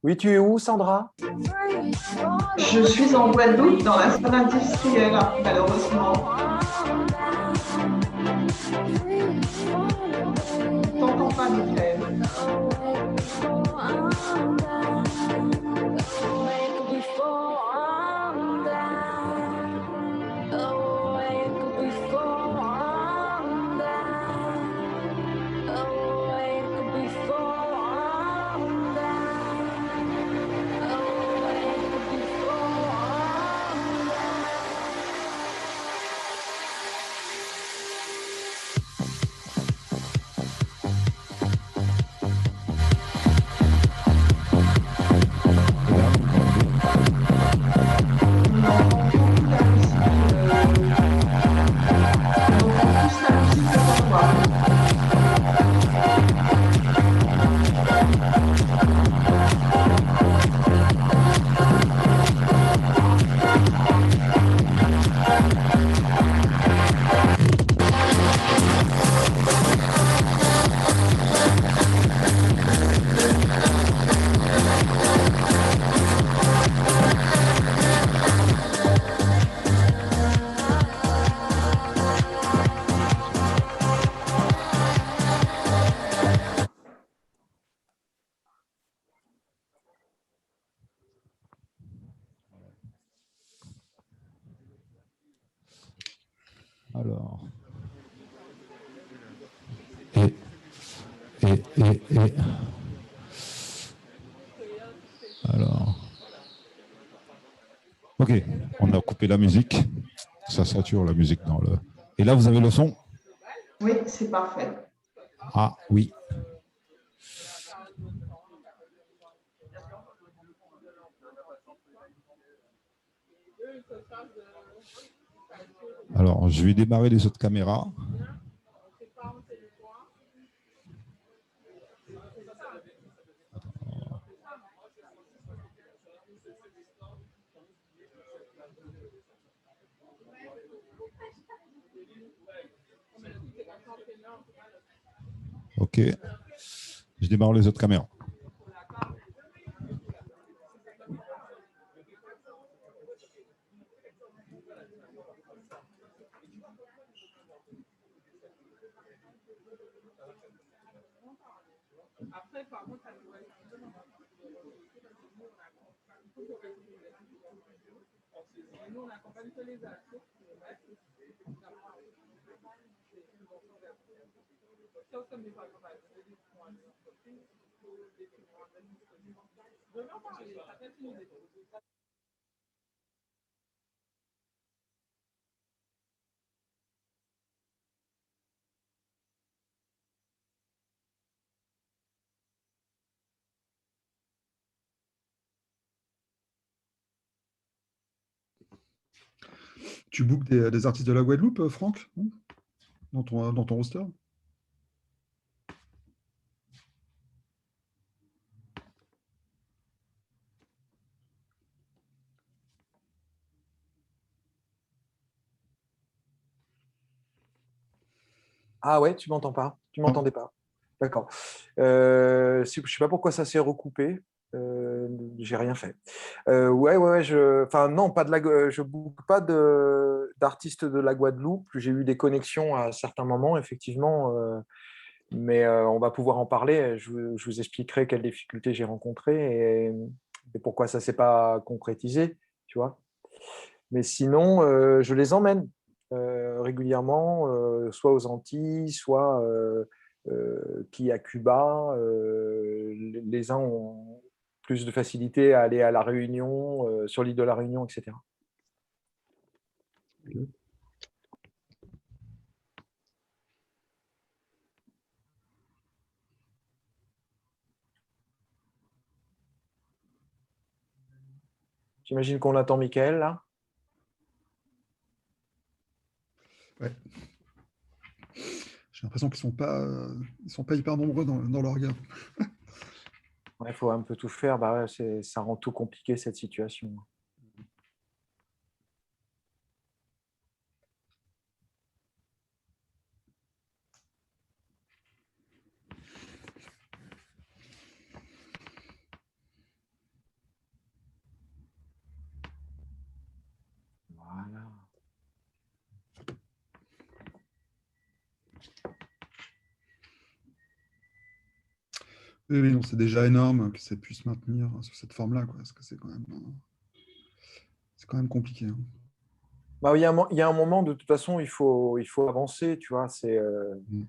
Oui, tu es où, Sandra? Je suis en Guadeloupe, dans la zone industrielle, malheureusement. Je t'entends pas, Michael. On entend beaucoup la musique. On entend plus la musique que toi. Alors. Et. Alors. Ok, on a coupé la musique. Ça sature la musique dans le. Et là, vous avez le son? Oui, c'est parfait. Ah oui. Alors, je vais démarrer les autres caméras. Ok. Je démarre les autres caméras. Tu bookes des artistes de la Guadeloupe, Franck, dans ton roster? Ah ouais, tu m'entends pas? Tu Non. m'entendais pas? D'accord. Je sais pas pourquoi ça s'est recoupé. J'ai rien fait. Ouais, enfin non, pas de je boucle pas d'artistes de la Guadeloupe. J'ai eu des connexions à certains moments, effectivement, mais on va pouvoir en parler. Je vous expliquerai quelles difficultés j'ai rencontrées et pourquoi ça s'est pas concrétisé, tu vois. Mais sinon, je les emmène régulièrement, soit aux Antilles, soit qui à Cuba. Les uns ont plus de facilité à aller à La Réunion, sur l'île de La Réunion, etc. J'imagine qu'on attend Michael là. Ouais. J'ai l'impression qu'ils sont pas hyper nombreux dans leur regard. Il faut un peu tout faire. Bah ouais, ça rend tout compliqué cette situation. Oui, oui, non, c'est déjà énorme que ça puisse maintenir sous cette forme-là, quoi, parce que c'est quand même compliqué, hein. Bah, il y a un moment, de toute façon, il faut avancer, tu vois. Mm.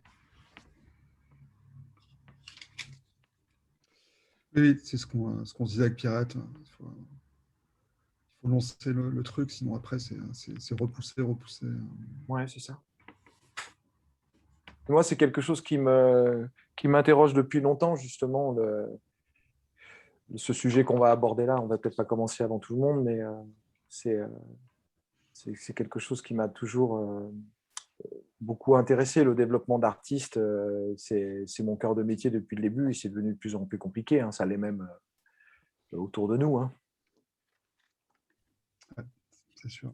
Oui, oui, c'est ce qu'on se disait avec Pirate. Il faut lancer le truc, sinon après, c'est repousser, repousser. Ouais, c'est ça. Moi, c'est quelque chose qui m'interroge depuis longtemps, justement, ce sujet qu'on va aborder là. On va peut-être pas commencer avant tout le monde, mais c'est c'est quelque chose qui m'a toujours beaucoup intéressé. Le développement d'artistes, c'est mon cœur de métier depuis le début et c'est devenu de plus en plus compliqué, hein. Ça l'est même autour de nous, hein. Ouais, c'est sûr.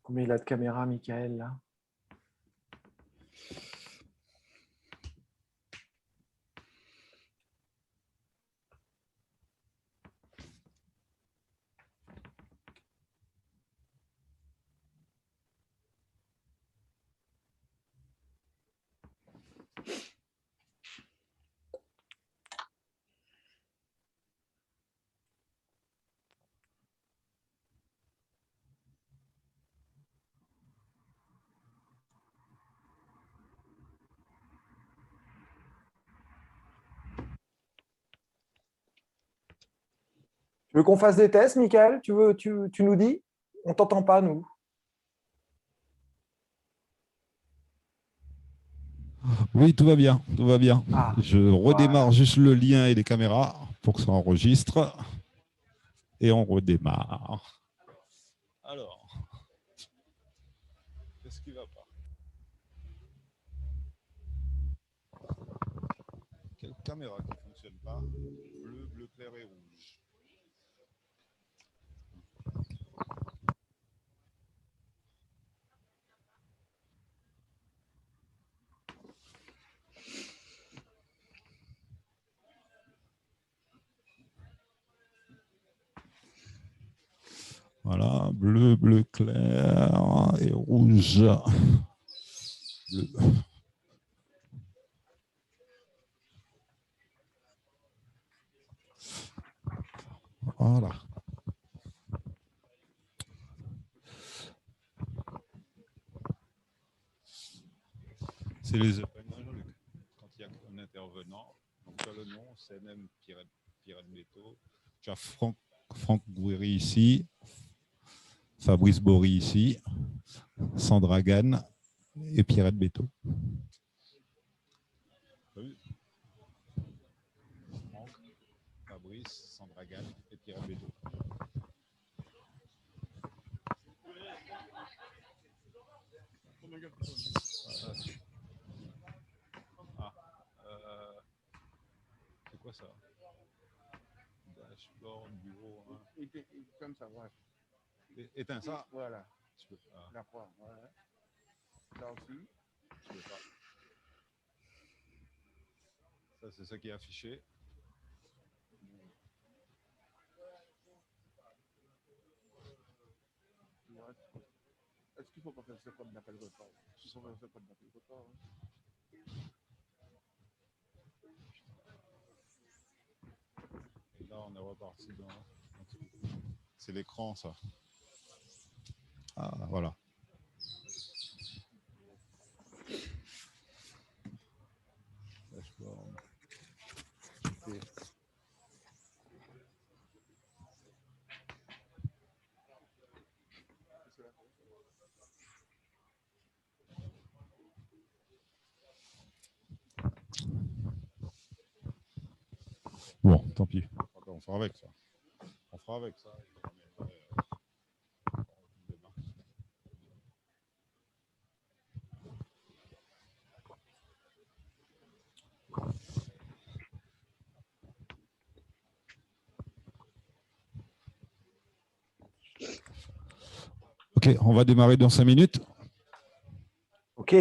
Combien il a de caméras, Michael, là? Tu veux qu'on fasse des tests, Michael? Tu nous dis? On t'entend pas, nous. Oui, tout va bien, tout va bien. Ah, Je redémarre voilà. juste le lien et les caméras pour que ça enregistre. Et on redémarre. Alors, qu'est-ce qui va pas? Quelle caméra qui ne fonctionne pas? Bleu, bleu clair et rouge. Voilà, bleu, bleu clair et rouge. Bleu. Voilà. C'est les open, quand il y a un intervenant. Donc, tu as le nom, CNM Pirate Métaux. Tu as Franck Gouiri ici, Fabrice Bory ici, Sandra Gann et Pierrette Béto. Oui. Franck, Fabrice, Sandra Gann et Pierrette Béto. Ah, c'est quoi ça? Dashboard, bureau. Hein. Comme ça, ouais. Éteins ça. Voilà. Tu peux, ah. La croix, voilà. Là aussi. Tu peux pas. Ça, c'est ça qui est affiché. Est-ce qu'il faut pas faire ce code d'appel repas? Il faut faire ce code d'appel repas. Et là, on est reparti dans. C'est l'écran, ça. Ah, voilà. Dashboard. Okay. Bon, tant pis. On fera avec ça. On fera avec ça. Ok, on va démarrer dans 5 minutes. OK.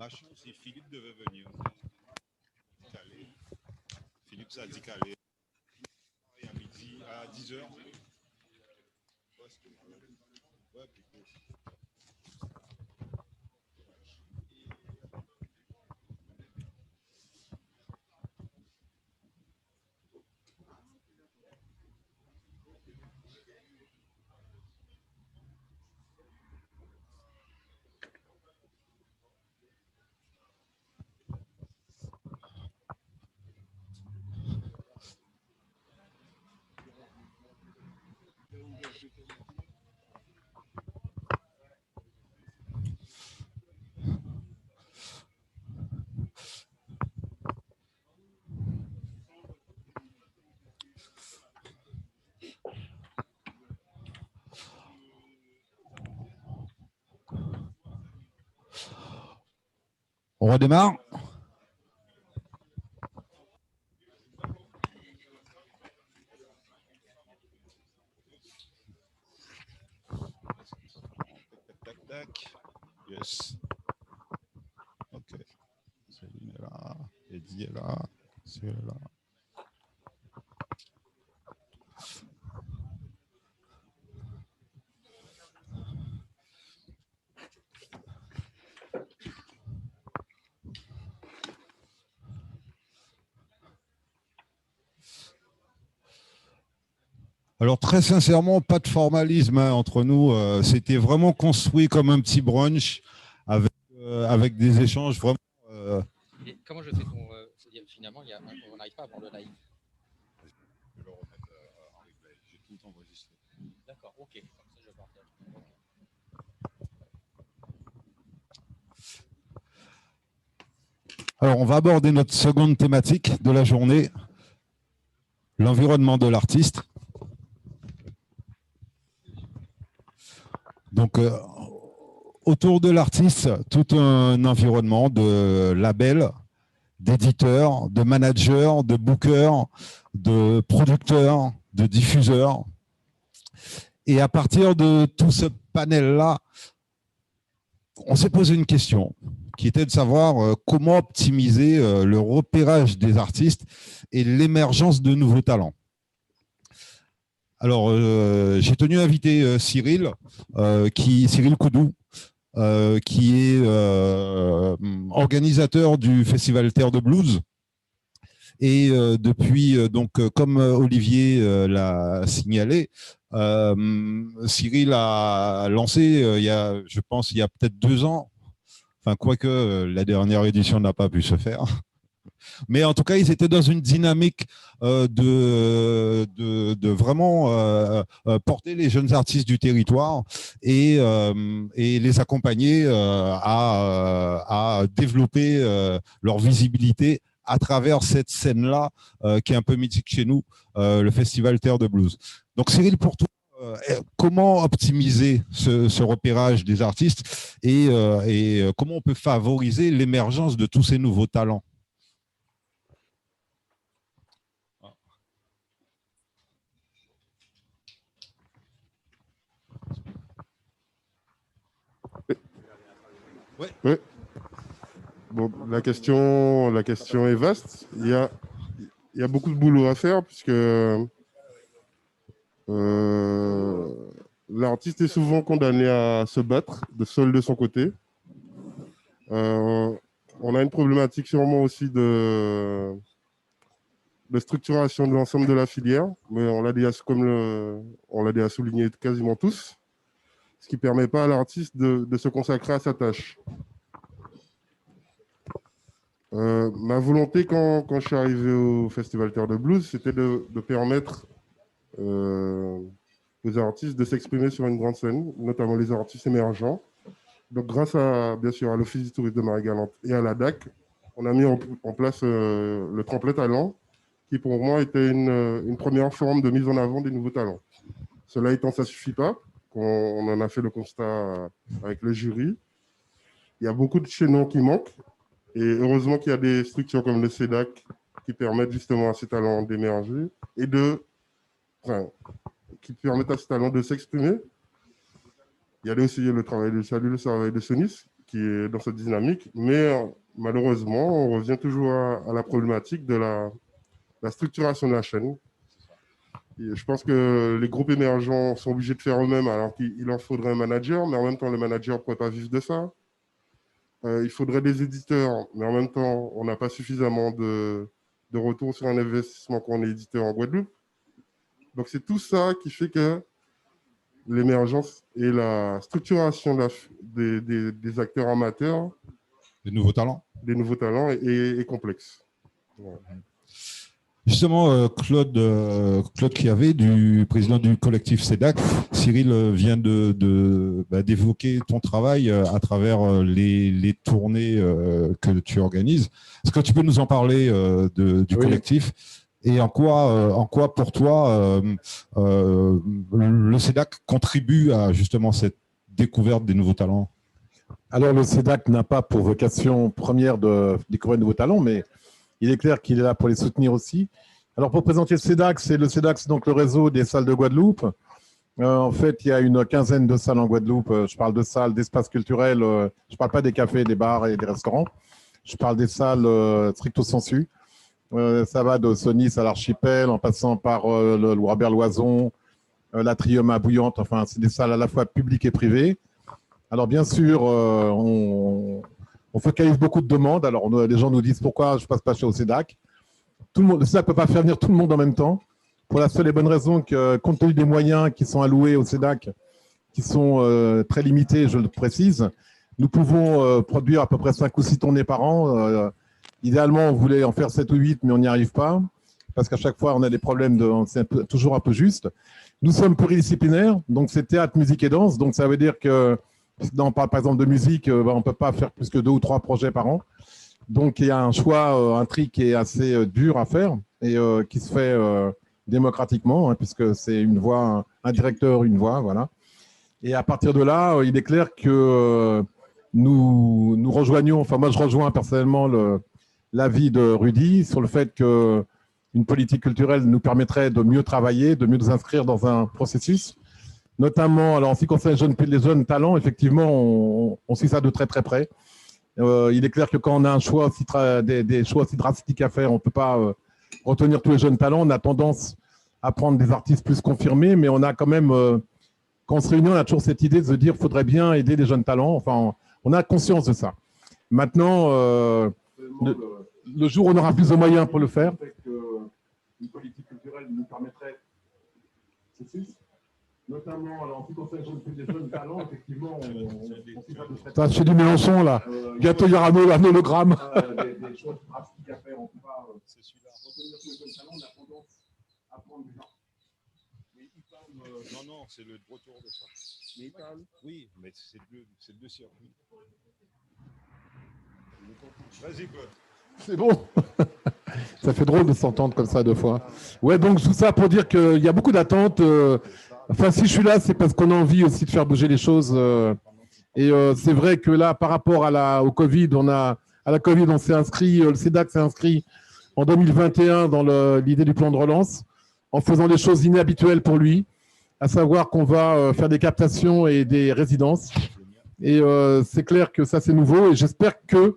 Machin aussi, Philippe devait venir. Calais. Philippe, ça a dit Calais. Et à midi, à 10h. Ouais, plutôt. On redémarre. Tac, tac. Yes. Ok. Céline est là. Eddie est là. C'est là. Alors très sincèrement, pas de formalisme entre nous. C'était vraiment construit comme un petit brunch avec des échanges vraiment. Et comment je fais pour. C'est-à-dire, finalement, on n'arrive pas à voir le live. Je vais le remettre en replay. J'ai tout enregistré. D'accord, ok. Comme ça, je partage. Alors, on va aborder notre seconde thématique de la journée, l'environnement de l'artiste. Donc, autour de l'artiste, tout un environnement de labels, d'éditeurs, de managers, de bookers, de producteurs, de diffuseurs. Et à partir de tout ce panel-là, on s'est posé une question qui était de savoir comment optimiser le repérage des artistes et l'émergence de nouveaux talents. Alors, j'ai tenu à inviter Cyril Coudou, qui est organisateur du Festival Terre de Blues. Et depuis, donc, comme Olivier l'a signalé, Cyril a lancé, je pense, il y a peut-être 2 ans, enfin, quoique la dernière édition n'a pas pu se faire. Mais en tout cas, ils étaient dans une dynamique de vraiment porter les jeunes artistes du territoire et les accompagner à développer leur visibilité à travers cette scène-là qui est un peu mythique chez nous, le Festival Terre de Blues. Donc Cyril, pour toi, comment optimiser ce repérage des artistes et comment on peut favoriser l'émergence de tous ces nouveaux talents? Oui. Bon, la question est vaste. Il y a beaucoup de boulot à faire puisque l'artiste est souvent condamné à se battre seul de son côté. On a une problématique sûrement aussi de structuration de l'ensemble de la filière, mais on l'a déjà souligné quasiment tous, ce qui ne permet pas à l'artiste de se consacrer à sa tâche. Ma volonté quand je suis arrivé au Festival Terre de Blues, c'était de permettre aux artistes de s'exprimer sur une grande scène, notamment les artistes émergents. Donc grâce bien sûr à l'Office du tourisme de Marie-Galante et à la DAC, on a mis en place le tremplin talent, qui pour moi était une première forme de mise en avant des nouveaux talents. Cela étant, ça ne suffit pas. On en a fait le constat avec le jury. Il y a beaucoup de chaînons qui manquent. Et heureusement qu'il y a des structures comme le CEDAC qui permettent justement à ces talents d'émerger et qui permettent à ces talents de s'exprimer. Il y a aussi le travail de Sonis qui est dans cette dynamique, mais malheureusement, on revient toujours à la problématique de la structuration de la chaîne. Et je pense que les groupes émergents sont obligés de faire eux-mêmes, alors qu'il en faudrait un manager, mais en même temps, le manager ne pourrait pas vivre de ça. Il faudrait des éditeurs, mais en même temps, on n'a pas suffisamment de retour sur un investissement quand on est éditeur en Guadeloupe. Donc, c'est tout ça qui fait que l'émergence et la structuration des acteurs amateurs, Les nouveaux talents. des nouveaux talents, est complexe. Ouais. Justement, Claude Chiavet, président du collectif CEDAC, Cyril vient d'évoquer ton travail à travers les tournées que tu organises. Est-ce que tu peux nous en parler du collectif et en quoi pour toi le CEDAC contribue à justement cette découverte des nouveaux talents? Alors, le CEDAC n'a pas pour vocation première de découvrir de nouveaux talents, mais il est clair qu'il est là pour les soutenir aussi. Alors, pour présenter le CEDAC, c'est donc le réseau des salles de Guadeloupe. En fait, il y a une quinzaine de salles en Guadeloupe. Je parle de salles, d'espaces culturels. Je ne parle pas des cafés, des bars et des restaurants. Je parle des salles stricto sensu. Ça va de Sonis à l'Archipel, en passant par le Robert Loison, l'Atrium à Bouillante. Enfin, c'est des salles à la fois publiques et privées. Alors, bien sûr, on focalise beaucoup de demandes. Alors, les gens nous disent pourquoi je ne passe pas chez au CEDAC. Le CEDAC ne peut pas faire venir tout le monde en même temps, pour la seule et bonne raison que, compte tenu des moyens qui sont alloués au CEDAC, qui sont très limités, je le précise, nous pouvons produire à peu près 5 ou 6 tournées par an. Idéalement, on voulait en faire 7 ou 8, mais on n'y arrive pas, parce qu'à chaque fois, on a des problèmes, c'est toujours un peu juste. Nous sommes pluridisciplinaires, donc c'est théâtre, musique et danse. Donc ça veut dire que, on parle par exemple de musique, on ne peut pas faire plus que 2 ou 3 projets par an. Donc, il y a un choix, un tri qui est assez dur à faire et qui se fait démocratiquement, hein, puisque c'est une voix, un directeur, une voix, voilà. Et à partir de là, il est clair que nous rejoignons, enfin moi je rejoins personnellement l'avis de Rudy sur le fait qu'une politique culturelle nous permettrait de mieux travailler, de mieux nous inscrire dans un processus. Notamment, alors en ce qui concerne les jeunes talents, effectivement, on suit ça de très très près. Il est clair que quand on a un choix aussi des choix aussi drastiques à faire, on ne peut pas retenir tous les jeunes talents. On a tendance à prendre des artistes plus confirmés, mais on a quand même, quand on se réunit, on a toujours cette idée de se dire qu'il faudrait bien aider les jeunes talents. Enfin, on a conscience de ça. Maintenant, le jour où on aura plus de moyens pour le faire, une politique culturelle nous permettrait, notamment, alors, en ce qui concerne les jeunes talents, effectivement, on chez du Mélenchon, là. Bientôt, il y aura un hologramme. Des choses drastiques à faire, on ne peut pas retenir tous les jeunes talents, on a tendance à prendre des artistes. Non, c'est le retour de ça. Oui, mais c'est le deux circuits. Vas-y, Claude. C'est bon. Ça fait drôle de s'entendre comme ça 2 fois. Ouais, donc tout ça pour dire qu'il y a beaucoup d'attentes. Enfin, si je suis là, c'est parce qu'on a envie aussi de faire bouger les choses. Et c'est vrai que là, par rapport au Covid, on s'est inscrit, le CEDAC s'est inscrit en 2021 dans l'idée du plan de relance, en faisant des choses inhabituelles pour lui, à savoir qu'on va faire des captations et des résidences. Et c'est clair que ça, c'est nouveau. Et j'espère que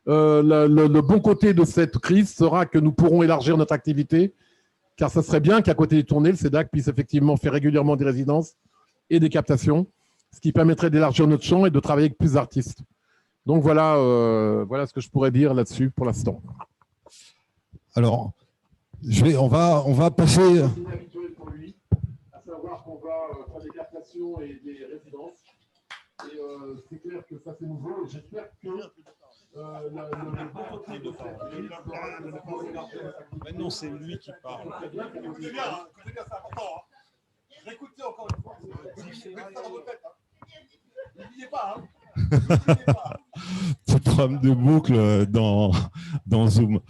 le bon côté de cette crise sera que nous pourrons élargir notre activité, car ça serait bien qu'à côté des tournées, le CEDAC puisse effectivement faire régulièrement des résidences et des captations, ce qui permettrait d'élargir notre champ et de travailler avec plus d'artistes. Donc voilà ce que je pourrais dire là-dessus pour l'instant. Alors, on va passer. Pour lui, à savoir qu'on va faire des captations et des résidences. Et c'est clair que ça c'est nouveau. Et j'espère que Maintenant, c'est lui qui parle. C'est bien, c'est important. Réécoutez encore une fois. Mettez ça dans votre tête. N'oubliez pas. Petit problème de boucle dans Zoom.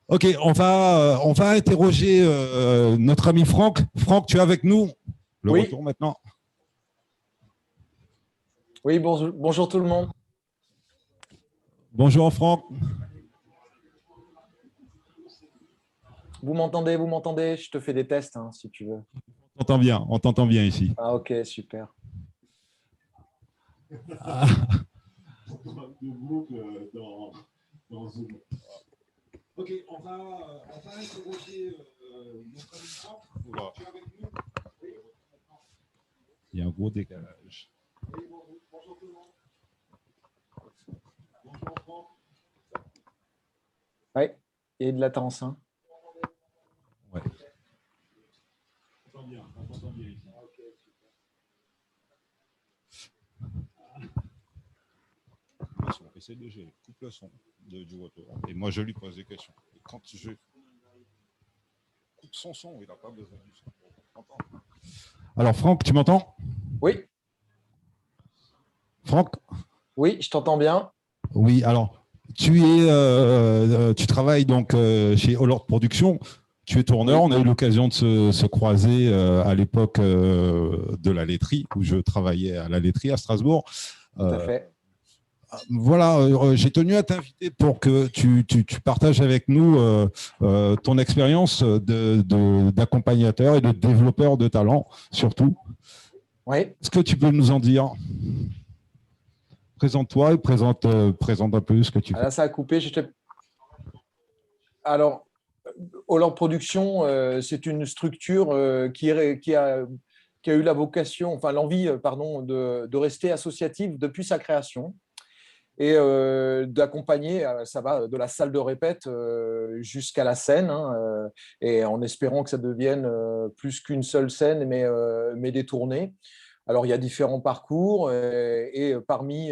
Ok, on va interroger notre ami Franck. Franck, tu es avec nous? Le Oui. retour maintenant. Oui, bonjour tout le monde. Bonjour Franck. Vous m'entendez? Je te fais des tests hein, si tu veux. On t'entend bien ici. Ah ok, super. Zoom. Ok, on va interroger notre ami. Oula, Tu es avec nous? il y a un gros décalage. Oui, bonjour tout le monde. Bonjour Franck. Oui, il y a de latence. Hein. Ouais. On t'entend bien, on t'entend bien ici. Ok, super. Le son. Essaie de gérer. Coupe le son du retour. Et moi, je lui pose des questions. Et quand je coupe son son, il n'a pas besoin du son. Alors, Franck, tu m'entends? Oui, Franck? oui, je t'entends bien. Oui, alors, tu travailles donc chez Hollord Productions. Tu es tourneur. Oui. On a eu l'occasion de se croiser à l'époque de la laiterie, où je travaillais à la laiterie à Strasbourg. Tout à fait. Voilà, j'ai tenu à t'inviter pour que tu partages avec nous ton expérience d'accompagnateur et de développeur de talent, surtout. Oui. Est-ce que tu peux nous en dire? Présente-toi et présente un peu ce que tu fais. Là, ça a coupé. Alors, Hollord Productions, c'est une structure qui a eu la vocation, enfin l'envie, pardon, de rester associative depuis sa création et d'accompagner, ça va de la salle de répète jusqu'à la scène, hein, et en espérant que ça devienne plus qu'une seule scène, mais des tournées. Alors, il y a différents parcours et parmi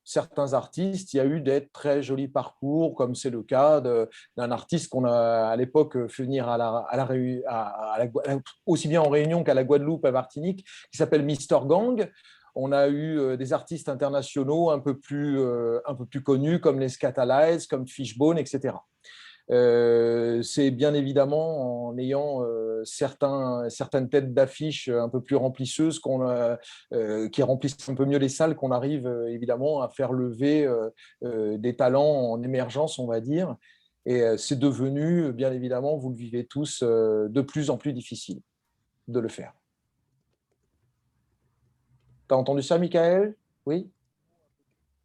certains artistes, il y a eu des très jolis parcours, comme c'est le cas d'un artiste qu'on a à l'époque fait venir aussi bien en Réunion qu'à la Guadeloupe, à Martinique, qui s'appelle Mister Gang. On a eu des artistes internationaux un peu plus connus, comme les Scatalites, comme Fishbone, etc. C'est bien évidemment en ayant certaines têtes d'affiche un peu plus remplisseuses qui remplissent un peu mieux les salles qu'on arrive évidemment à faire lever des talents en émergence, on va dire. Et c'est devenu, bien évidemment, vous le vivez tous, de plus en plus difficile de le faire. Tu as entendu ça, Michael? Oui?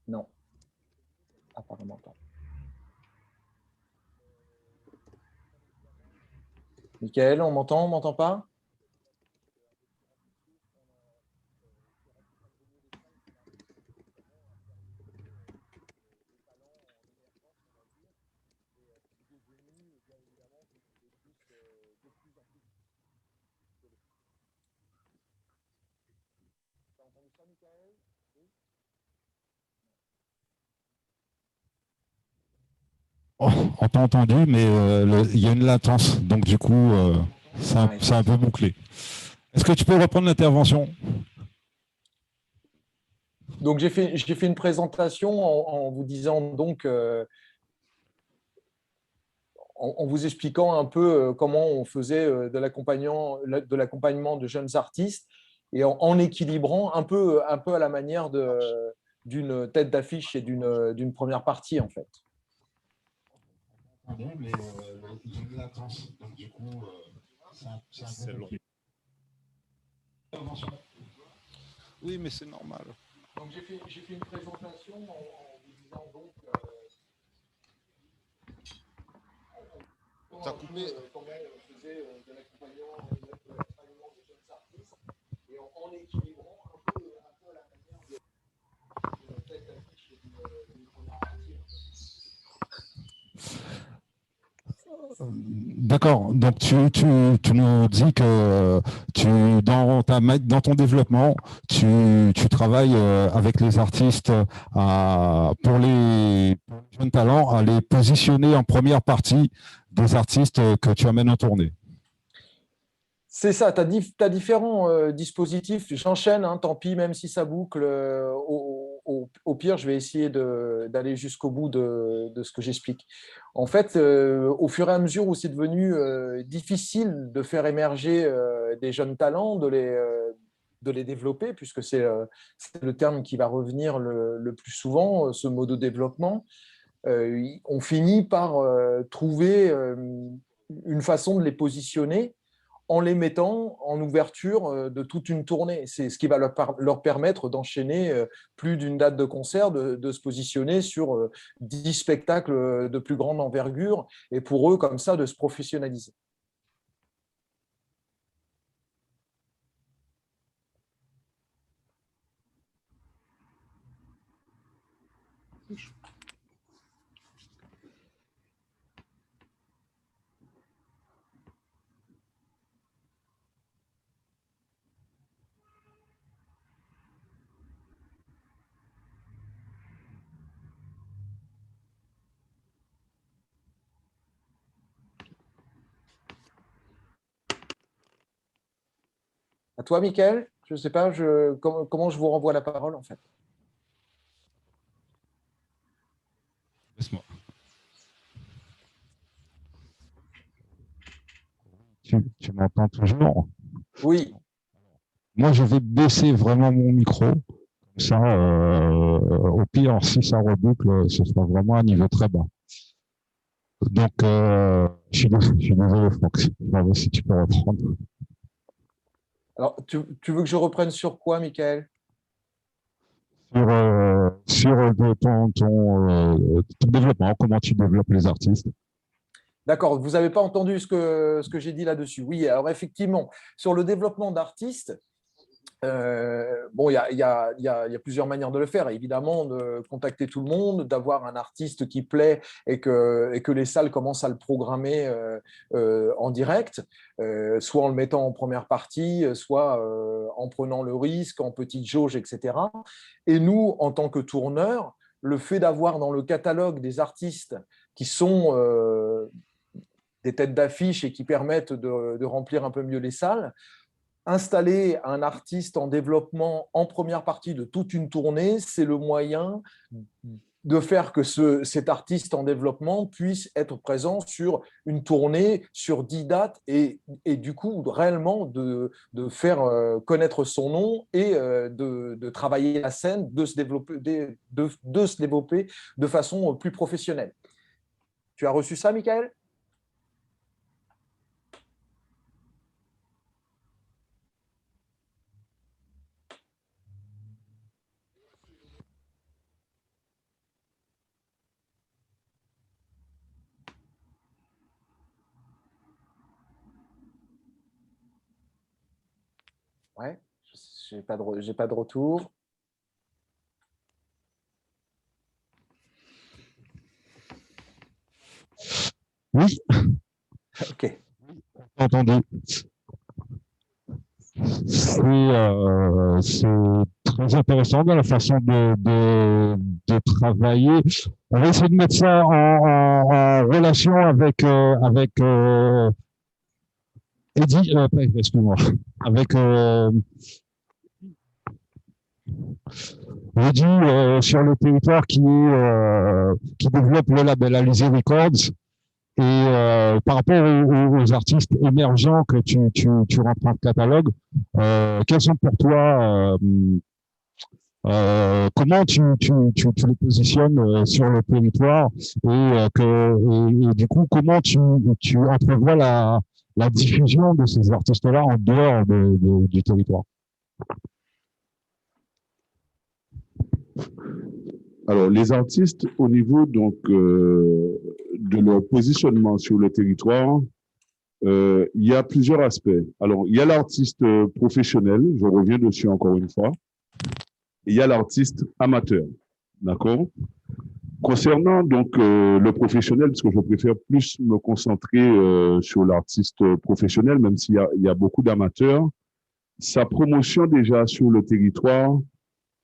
Non. Apparemment pas. Michael, on m'entend pas? Oh, on t'a entendu, mais il y a une latence, donc du coup, c'est un peu bouclé. Est-ce que tu peux reprendre l'intervention? Donc, j'ai fait une présentation en vous disant donc, en vous expliquant un peu comment on faisait de l'accompagnement de jeunes artistes et en équilibrant un peu à la manière d'une tête d'affiche et d'une première partie, en fait. Mais il y a une latence, donc du coup, c'est un peu bouclé. Oui, mais c'est normal. Donc, j'ai fait une présentation en vous disant donc comment on faisait de l'accompagnement de jeunes artistes et en équilibrant un peu à la manière de tête d'affiche et d'une première partie. D'accord. Donc, tu nous dis que dans ton développement, tu travailles avec les artistes pour les jeunes talents à les positionner en première partie des artistes que tu amènes en tournée. C'est ça, tu as différents dispositifs. J'enchaîne, hein, tant pis, même si ça boucle. Au pire, je vais essayer d'aller jusqu'au bout de ce que j'explique. En fait, au fur et à mesure où c'est devenu difficile de faire émerger des jeunes talents, de les développer, puisque c'est le terme qui va revenir le plus souvent, ce mot de développement, on finit par trouver une façon de les positionner en les mettant en ouverture de toute une tournée. C'est ce qui va leur permettre d'enchaîner plus d'une date de concert, de se positionner sur 10 spectacles de plus grande envergure, et pour eux, comme ça, de se professionnaliser. À toi, Mickaël, je ne sais pas comment je vous renvoie la parole, en fait. Laisse-moi. Tu m'entends toujours? Oui. Moi, je vais baisser vraiment mon micro. Comme ça, au pire, si ça reboucle, ce sera vraiment à un niveau très bas. Donc, je suis désolé, Franck. Si tu peux reprendre. Alors, tu veux que je reprenne sur quoi, Mickaël? Sur ton développement, comment tu développes les artistes. D'accord, vous n'avez pas entendu ce que j'ai dit là-dessus. Oui, alors effectivement, sur le développement d'artistes, bon, il y a plusieurs manières de le faire. Évidemment, de contacter tout le monde, d'avoir un artiste qui plaît et que les salles commencent à le programmer en direct, soit en le mettant en première partie, soit en prenant le risque, en petite jauge, etc. Et nous, en tant que tourneurs, le fait d'avoir dans le catalogue des artistes qui sont des têtes d'affiche et qui permettent de remplir un peu mieux les salles, installer un artiste en développement en première partie de toute une tournée, c'est le moyen de faire que cet artiste en développement puisse être présent sur une tournée, sur 10 dates, et du coup, réellement, de faire connaître son nom et de travailler la scène, de se développer de façon plus professionnelle. Tu as reçu ça, Mickaël ? Ouais, j'ai pas de retour. Oui. Ok. Entendu. C'est très intéressant dans la façon de travailler. On va essayer de mettre ça en relation avec Eddie, excuse-moi, avec Eddie sur le territoire qui développe le label Alizé Records. Et par rapport aux artistes émergents que tu rentres dans le catalogue, quels sont pour toi, comment tu les positionnes sur le territoire et du coup, comment tu entrevois la diffusion de ces artistes-là en dehors du territoire? Alors, les artistes, au niveau donc de leur positionnement sur le territoire, il y a plusieurs aspects. Alors, il y a l'artiste professionnel, je reviens dessus encore une fois, et il y a l'artiste amateur, d'accord? Concernant donc le professionnel, parce que je préfère plus me concentrer sur l'artiste professionnel, même s'il y a beaucoup d'amateurs, sa promotion déjà sur le territoire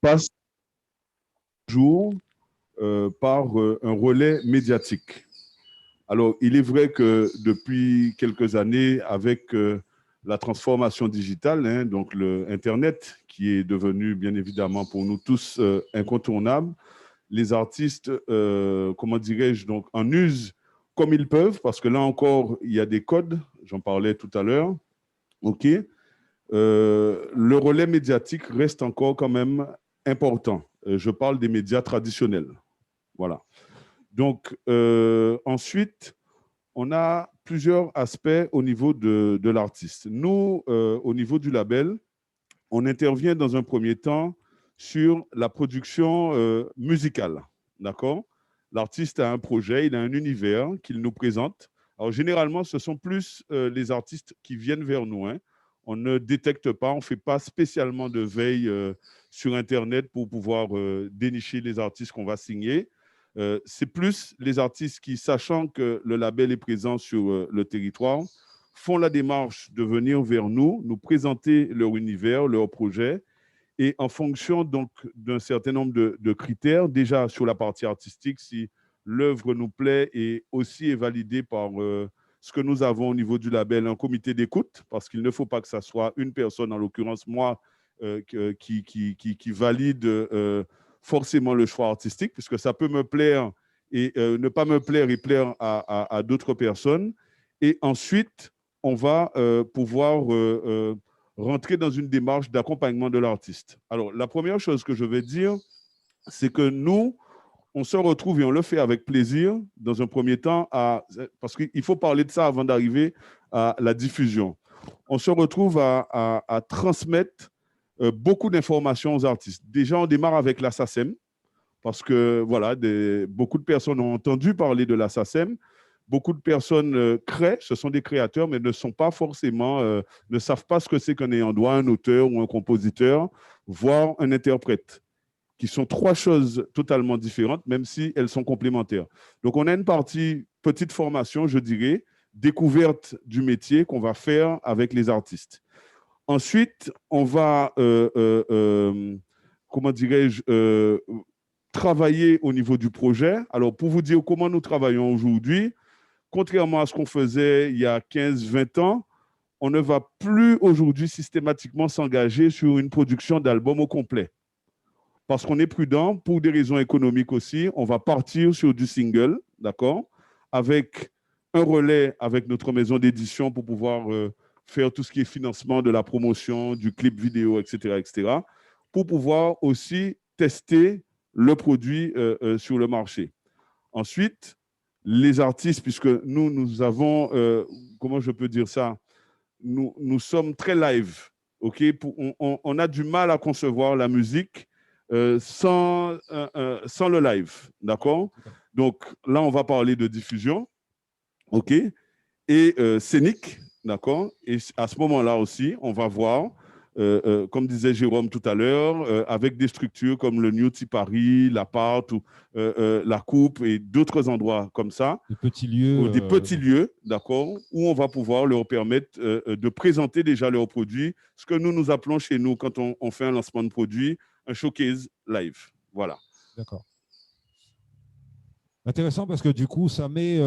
passe toujours par un relais médiatique. Alors, il est vrai que depuis quelques années, avec la transformation digitale, donc l'Internet, qui est devenu bien évidemment pour nous tous incontournable, les artistes, comment dirais-je, donc en usent comme ils peuvent, parce que là encore, il y a des codes, j'en parlais tout à l'heure, ok. Le relais médiatique reste encore quand même important. Je parle des médias traditionnels. Voilà. Donc, ensuite, on a plusieurs aspects au niveau de l'artiste. Nous, au niveau du label, on intervient dans un premier temps sur la production musicale. D'accord? L'artiste a un projet, il a un univers qu'il nous présente. Alors, généralement, ce sont plus les artistes qui viennent vers nous, hein. On ne détecte pas, on ne fait pas spécialement de veille sur Internet pour pouvoir dénicher les artistes qu'on va signer. C'est plus les artistes qui, sachant que le label est présent sur le territoire, font la démarche de venir vers nous, nous présenter leur univers, leur projet, et en fonction donc d'un certain nombre de critères, déjà sur la partie artistique, si l'œuvre nous plaît et aussi est validée par ce que nous avons au niveau du label, un comité d'écoute, parce qu'il ne faut pas que ça soit une personne, en l'occurrence moi, qui valide forcément le choix artistique, puisque ça peut me plaire et ne pas me plaire et plaire à d'autres personnes. Et ensuite, on va pouvoir rentrer dans une démarche d'accompagnement de l'artiste. Alors, la première chose que je vais dire, c'est que nous, on se retrouve et on le fait avec plaisir dans un premier temps, parce qu'il faut parler de ça avant d'arriver à la diffusion. On se retrouve à transmettre beaucoup d'informations aux artistes. Déjà, on démarre avec la SACEM, parce que voilà, beaucoup de personnes ont entendu parler de la SACEM. Beaucoup de personnes créent, ce sont des créateurs, mais ne sont pas forcément, ne savent pas ce que c'est qu'un ayant droit, un auteur ou un compositeur, voire un interprète, qui sont trois choses totalement différentes, même si elles sont complémentaires. Donc, on a une partie petite formation, je dirais, découverte du métier qu'on va faire avec les artistes. Ensuite, on va, comment dirais-je, travailler au niveau du projet. Alors, pour vous dire comment nous travaillons aujourd'hui, contrairement à ce qu'on faisait il y a 15-20 ans, on ne va plus aujourd'hui systématiquement s'engager sur une production d'album au complet. Parce qu'on est prudent, pour des raisons économiques aussi, on va partir sur du single, d'accord, avec un relais avec notre maison d'édition pour pouvoir faire tout ce qui est financement de la promotion, du clip vidéo, etc., pour pouvoir aussi tester le produit sur le marché. Ensuite, les artistes, puisque nous avons, comment je peux dire ça, nous sommes très live, ok? On a du mal à concevoir la musique sans le live, d'accord? Donc là, on va parler de diffusion, ok? Et scénique, d'accord? Et à ce moment-là aussi, on va voir, comme disait Jérôme tout à l'heure, avec des structures comme le Newty Paris, l'Appart, ou la Coupe et d'autres endroits comme ça. Des petits lieux. Des petits lieux, d'accord, où on va pouvoir leur permettre de présenter déjà leurs produits, ce que nous appelons chez nous, quand on fait un lancement de produit, un showcase live. Voilà. D'accord. Intéressant parce que du coup, ça met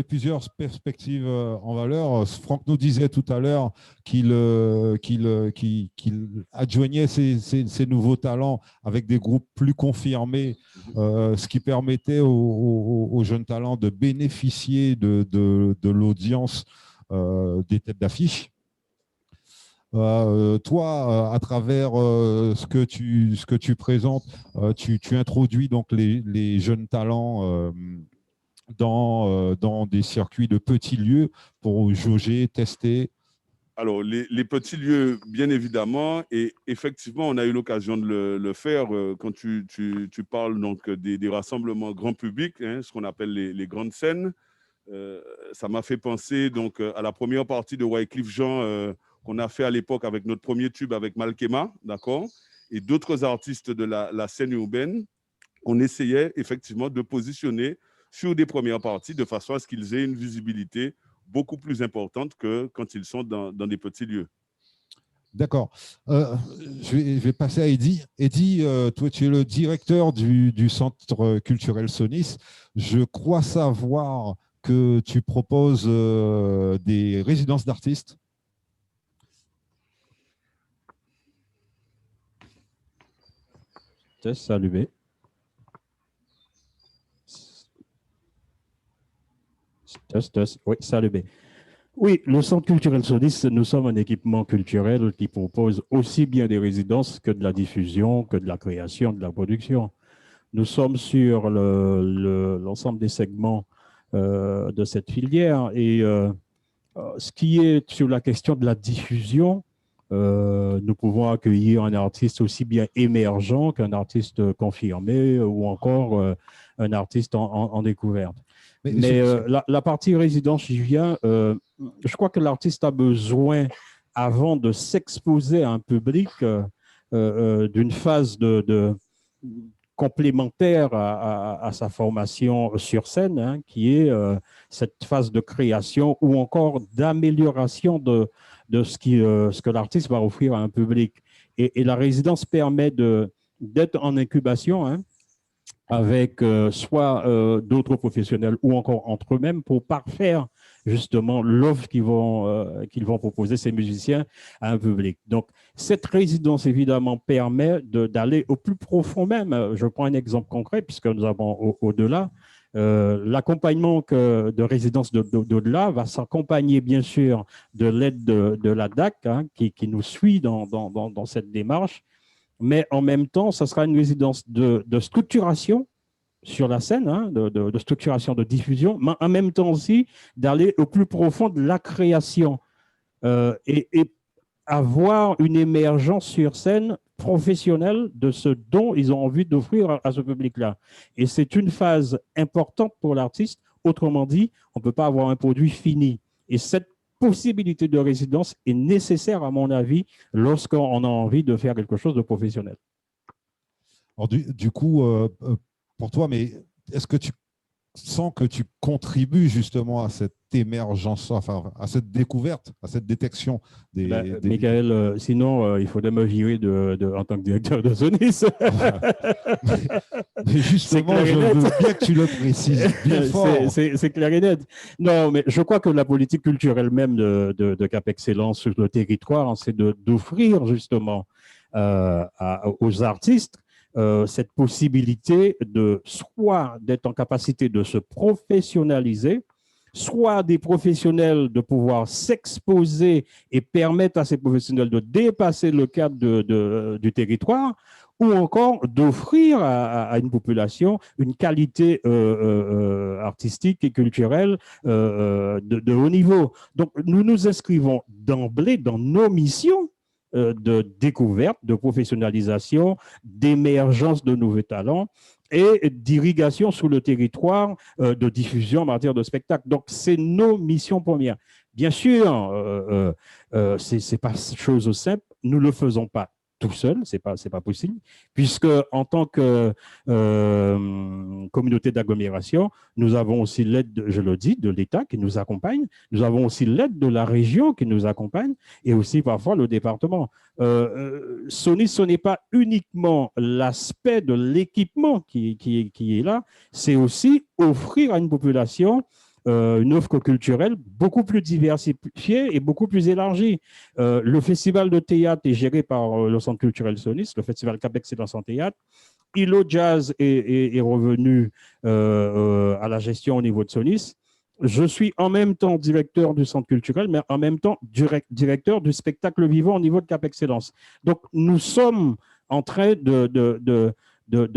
plusieurs perspectives en valeur. Franck nous disait tout à l'heure qu'il adjoignait ces nouveaux talents avec des groupes plus confirmés, ce qui permettait aux jeunes talents de bénéficier de l'audience des têtes d'affiche. Toi, à travers ce que tu présentes, tu introduis donc les jeunes talents dans des circuits de petits lieux pour jauger, tester. Alors, les petits lieux, bien évidemment, et effectivement, on a eu l'occasion de le faire quand tu parles donc des rassemblements grand public, hein, ce qu'on appelle les grandes scènes. Ça m'a fait penser donc à la première partie de Wyclef Jean qu'on a fait à l'époque avec notre premier tube avec Malkema, d'accord, et d'autres artistes de la scène urbaine. On essayait effectivement de positionner sur des premières parties de façon à ce qu'ils aient une visibilité beaucoup plus importante que quand ils sont dans des petits lieux. D'accord. Je vais passer à Eddy. Eddy, toi, tu es le directeur du Centre culturel Sonis. Je crois savoir que tu proposes des résidences d'artistes. Test, allumé. Test. Oui, c'est allumé. Oui, le Centre culturel Sonis, nous sommes un équipement culturel qui propose aussi bien des résidences que de la diffusion, que de la création, de la production. Nous sommes sur l'ensemble des segments de cette filière. Et ce qui est sur la question de la diffusion, nous pouvons accueillir un artiste aussi bien émergent qu'un artiste confirmé ou encore un artiste en découverte. Mais la partie résidence, j'y viens. Je crois que l'artiste a besoin, avant de s'exposer à un public, d'une phase complémentaire à sa formation sur scène, hein, qui est cette phase de création ou encore d'amélioration de ce que l'artiste va offrir à un public. Et la résidence permet d'être en incubation, hein, avec soit d'autres professionnels ou encore entre eux-mêmes pour parfaire justement l'offre qu'ils vont proposer, ces musiciens, à un public. Donc, cette résidence, évidemment, permet d'aller au plus profond même. Je prends un exemple concret, puisque nous avons au-delà. L'accompagnement de résidence d'au-delà va s'accompagner, bien sûr, de l'aide de la DAC, hein, qui nous suit dans cette démarche. Mais en même temps, ça sera une résidence de structuration sur la scène, hein, de structuration, de diffusion, mais en même temps aussi d'aller au plus profond de la création et avoir une émergence sur scène professionnelle de ce dont ils ont envie d'offrir à ce public-là. Et c'est une phase importante pour l'artiste. Autrement dit, on ne peut pas avoir un produit fini. Et cette possibilité de résidence est nécessaire, à mon avis, lorsqu'on a envie de faire quelque chose de professionnel. Alors, du coup, pour toi, mais est-ce que tu sens que tu contribues justement à cette émergence, enfin à cette découverte, à cette détection des… Michael, sinon, il faudrait me virer en tant que directeur de Sonis. Mais justement, je veux bien que tu le précises bien fort. C'est clair et net. Non, mais je crois que la politique culturelle même de Cap Excellence sur le territoire, c'est d'offrir justement aux artistes cette possibilité soit d'être en capacité de se professionnaliser, soit des professionnels de pouvoir s'exposer et permettre à ces professionnels de dépasser le cadre du territoire, ou encore d'offrir à une population une qualité artistique et culturelle de haut niveau. Donc, nous nous inscrivons d'emblée dans nos missions de découverte, de professionnalisation, d'émergence de nouveaux talents et d'irrigation sur le territoire, de diffusion en matière de spectacle. Donc, c'est nos missions premières. Bien sûr, ce n'est pas chose simple, nous ne le faisons pas tout seul, c'est pas possible, puisque en tant que communauté d'agglomération, nous avons aussi l'aide, je le dis, de l'État qui nous accompagne, nous avons aussi l'aide de la région qui nous accompagne et aussi parfois le département. Sonis, ce n'est pas uniquement l'aspect de l'équipement qui est là, c'est aussi offrir à une population une offre culturelle beaucoup plus diversifiée et beaucoup plus élargie. Le festival de théâtre est géré par le Centre culturel Sonis, le festival Cap Excellence en théâtre. ILO Jazz est revenu à la gestion au niveau de Sonis. Je suis en même temps directeur du Centre culturel, mais en même temps directeur du spectacle vivant au niveau de Cap Excellence. Donc, nous sommes en train de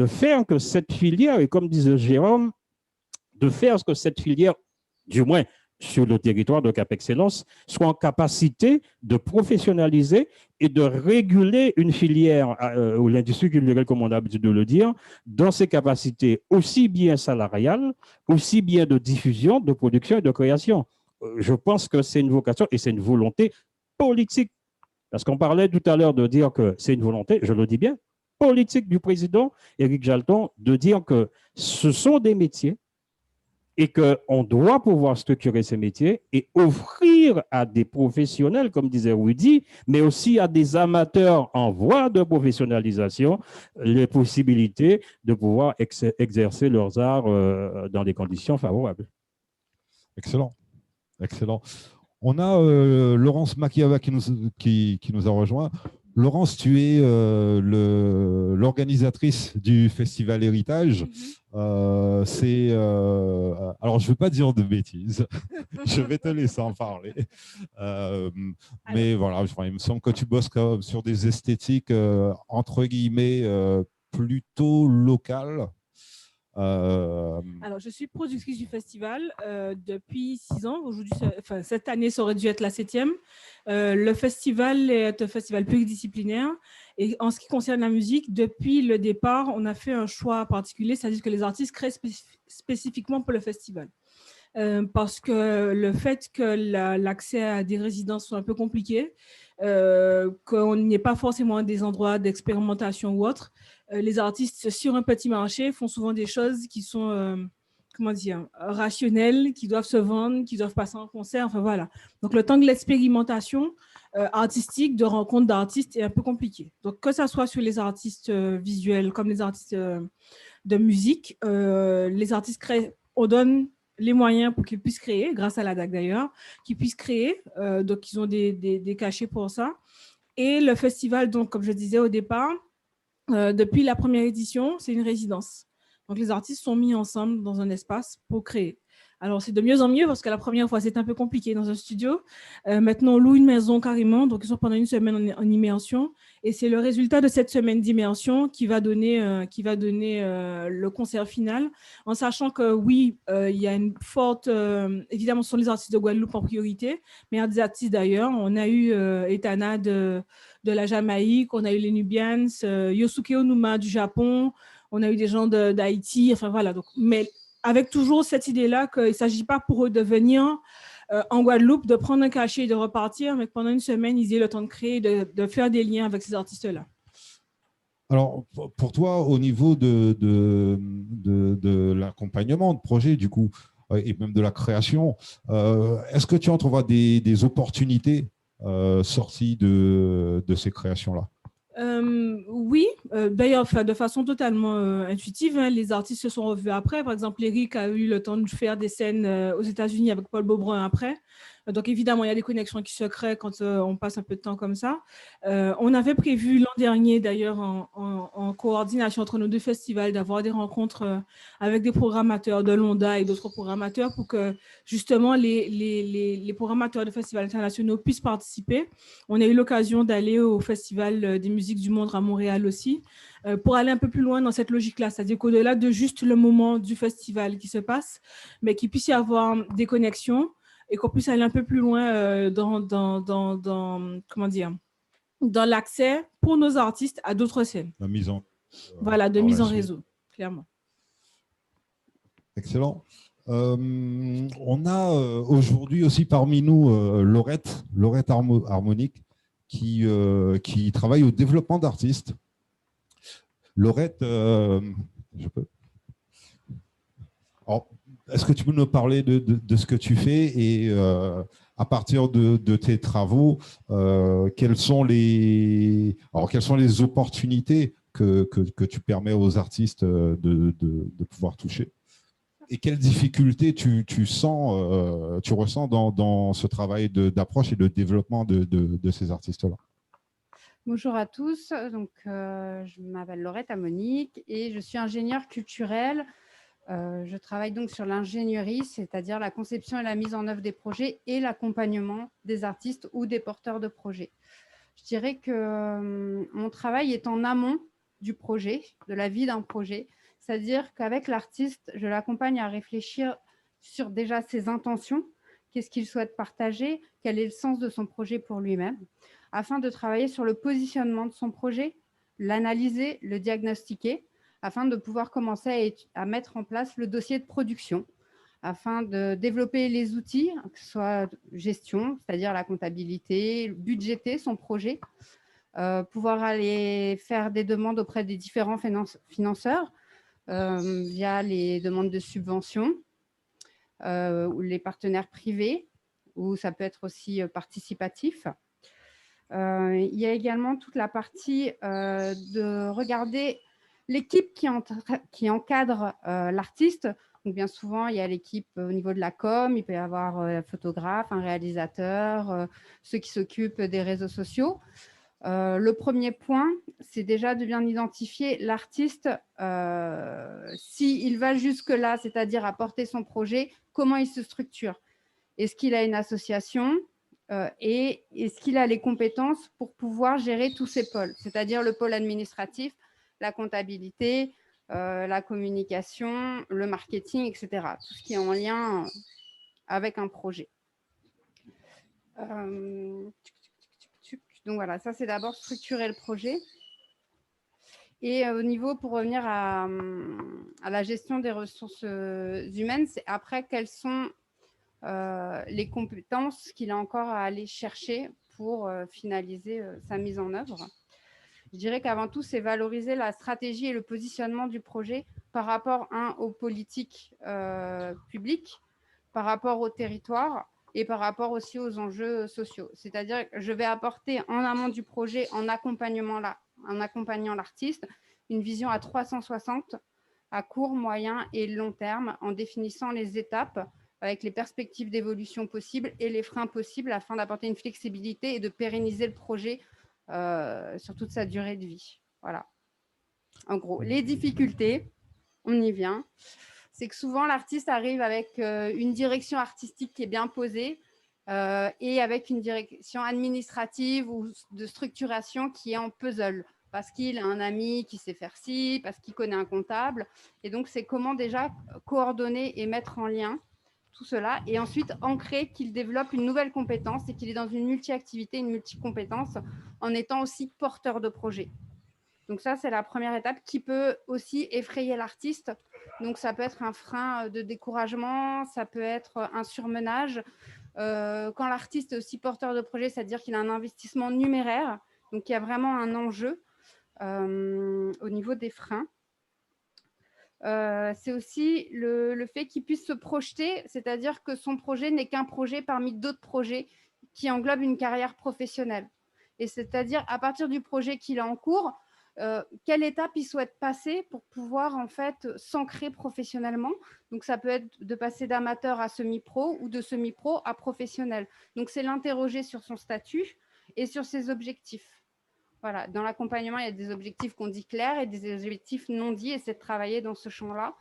faire que cette filière, et comme disait Jérôme, de faire que cette filière, du moins sur le territoire de Cap Excellence, soit en capacité de professionnaliser et de réguler une filière ou l'industrie culturelle, comme on a l'habitude de le dire, dans ses capacités aussi bien salariales, aussi bien de diffusion, de production et de création. Je pense que c'est une vocation et c'est une volonté politique. Parce qu'on parlait tout à l'heure de dire que c'est une volonté, je le dis bien, politique du président Éric Jalton, de dire que ce sont des métiers et qu'on doit pouvoir structurer ces métiers et offrir à des professionnels, comme disait Rudy, mais aussi à des amateurs en voie de professionnalisation, les possibilités de pouvoir exercer leurs arts dans des conditions favorables. Excellent, excellent. On a Laurence Makiava qui nous a rejoint. Laurence, tu es l'organisatrice du Festival Héritage. Alors, je ne vais pas dire de bêtises. Je vais te laisser en parler. Mais voilà, il me semble que tu bosses sur des esthétiques, entre guillemets, plutôt locales. Alors, je suis productrice du festival depuis 6 ans. Aujourd'hui, cette année, ça aurait dû être la 7e. Le festival est un festival pluridisciplinaire. Et en ce qui concerne la musique, depuis le départ, on a fait un choix particulier, c'est-à-dire que les artistes créent spécifiquement pour le festival. Parce que le fait que l'accès à des résidences soit un peu compliqué, qu'on n'y ait pas forcément des endroits d'expérimentation ou autre, les artistes sur un petit marché font souvent des choses qui sont, comment dire, rationnelles, qui doivent se vendre, qui doivent passer en concert, enfin voilà. Donc le temps de l'expérimentation artistique, de rencontre d'artistes est un peu compliqué. Donc que ça soit sur les artistes visuels comme les artistes de musique, les artistes créent, on donne les moyens pour qu'ils puissent créer, grâce à la DAC d'ailleurs, qu'ils puissent créer, donc ils ont des cachets pour ça. Et le festival, donc comme je disais au départ, depuis la première édition, c'est une résidence. Donc les artistes sont mis ensemble dans un espace pour créer. Alors c'est de mieux en mieux parce que la première fois c'était un peu compliqué dans un studio. Maintenant on loue une maison carrément, donc ils sont pendant une semaine en immersion. Et c'est le résultat de cette semaine d'immersion qui va donner le concert final, en sachant que oui, il y a une forte... évidemment, ce sont les artistes de Guadeloupe en priorité, mais il y a des artistes d'ailleurs. On a eu Etana de la Jamaïque, on a eu les Nubians, Yosuke Onuma du Japon, on a eu des gens d'Haïti, enfin voilà. Donc, mais avec toujours cette idée-là qu'il ne s'agit pas pour eux de venir en Guadeloupe, de prendre un cachet et de repartir, mais que pendant une semaine, ils aient le temps de créer, de faire des liens avec ces artistes-là. Alors, pour toi, au niveau de l'accompagnement de projet, du coup, et même de la création, est-ce que tu entrevois des opportunités sorties de ces créations-là? Oui, d'ailleurs, de façon totalement intuitive, hein, les artistes se sont revus après. Par exemple, Eric a eu le temps de faire des scènes aux États-Unis avec Paul Beaubrun après. Donc, évidemment, il y a des connexions qui se créent quand on passe un peu de temps comme ça. On avait prévu l'an dernier, d'ailleurs, en coordination entre nos deux festivals, d'avoir des rencontres avec des programmateurs de l'ONDA et d'autres programmateurs pour que, justement, les programmateurs de festivals internationaux puissent participer. On a eu l'occasion d'aller au Festival des musiques du monde à Montréal aussi, pour aller un peu plus loin dans cette logique-là, c'est-à-dire qu'au-delà de juste le moment du festival qui se passe, mais qu'il puisse y avoir des connexions, et qu'on puisse aller un peu plus loin comment dire, dans l'accès pour nos artistes à d'autres scènes. La mise en voilà, de mise en réseau, clairement. Excellent. On a aujourd'hui aussi parmi nous Laurette Harmonique qui travaille au développement d'artistes. Laurette, je peux. Alors, est-ce que tu peux nous parler de ce que tu fais et à partir de tes travaux, quelles sont les opportunités que tu permets aux artistes de pouvoir toucher? Et quelles difficultés tu ressens dans ce travail d'approche et de développement de ces artistes-là? Bonjour à tous, donc, je m'appelle Laurette Harmonique et je suis ingénieure culturelle. Je travaille donc sur l'ingénierie, c'est-à-dire la conception et la mise en œuvre des projets et l'accompagnement des artistes ou des porteurs de projets. Je dirais que mon travail est en amont du projet, de la vie d'un projet, c'est-à-dire qu'avec l'artiste, je l'accompagne à réfléchir sur déjà ses intentions, qu'est-ce qu'il souhaite partager, quel est le sens de son projet pour lui-même, afin de travailler sur le positionnement de son projet, l'analyser, le diagnostiquer, afin de pouvoir commencer à mettre en place le dossier de production, afin de développer les outils, que ce soit gestion, c'est-à-dire la comptabilité, budgéter son projet, pouvoir aller faire des demandes auprès des différents financeurs via les demandes de subventions ou les partenaires privés, ou ça peut être aussi participatif. Il y a également toute la partie de regarder l'équipe qui encadre l'artiste. Donc, bien souvent, il y a l'équipe au niveau de la com, il peut y avoir un photographe, un réalisateur, ceux qui s'occupent des réseaux sociaux. Le premier point, c'est déjà de bien identifier l'artiste, s'il va jusque-là, c'est-à-dire à porter son projet, comment il se structure. Est-ce qu'il a une association et est-ce qu'il a les compétences pour pouvoir gérer tous ces pôles, c'est-à-dire le pôle administratif, la comptabilité, la communication, le marketing, etc. Tout ce qui est en lien avec un projet. Donc voilà, ça c'est d'abord structurer le projet. Et au niveau, pour revenir à la gestion des ressources humaines, c'est après quelles sont les compétences qu'il a encore à aller chercher pour finaliser sa mise en œuvre. Je dirais qu'avant tout, c'est valoriser la stratégie et le positionnement du projet par rapport aux politiques publiques, par rapport au territoire et par rapport aussi aux enjeux sociaux. C'est-à-dire que je vais apporter en amont du projet, en accompagnant l'artiste, une vision à 360, à court, moyen et long terme, en définissant les étapes avec les perspectives d'évolution possibles et les freins possibles afin d'apporter une flexibilité et de pérenniser le projet sur toute sa durée de vie. Voilà. En gros, les difficultés, on y vient, c'est que souvent l'artiste arrive avec une direction artistique qui est bien posée et avec une direction administrative ou de structuration qui est en puzzle, parce qu'il a un ami qui sait faire ci, parce qu'il connaît un comptable. Et donc, c'est comment déjà coordonner et mettre en lien tout cela, et ensuite ancrer qu'il développe une nouvelle compétence et qu'il est dans une multi-activité, une multi-compétence, en étant aussi porteur de projet. Donc ça, c'est la première étape qui peut aussi effrayer l'artiste. Donc ça peut être un frein de découragement, ça peut être un surmenage. Quand l'artiste est aussi porteur de projet, c'est-à-dire qu'il a un investissement numéraire, donc il y a vraiment un enjeu au niveau des freins. C'est aussi le fait qu'il puisse se projeter, c'est-à-dire que son projet n'est qu'un projet parmi d'autres projets qui englobent une carrière professionnelle. Et c'est-à-dire, à partir du projet qu'il a en cours, quelle étape il souhaite passer pour pouvoir en fait s'ancrer professionnellement. Donc, ça peut être de passer d'amateur à semi-pro ou de semi-pro à professionnel. Donc, c'est l'interroger sur son statut et sur ses objectifs. Voilà, dans l'accompagnement, il y a des objectifs qu'on dit clairs et des objectifs non dits, et c'est de travailler dans ce champ-là.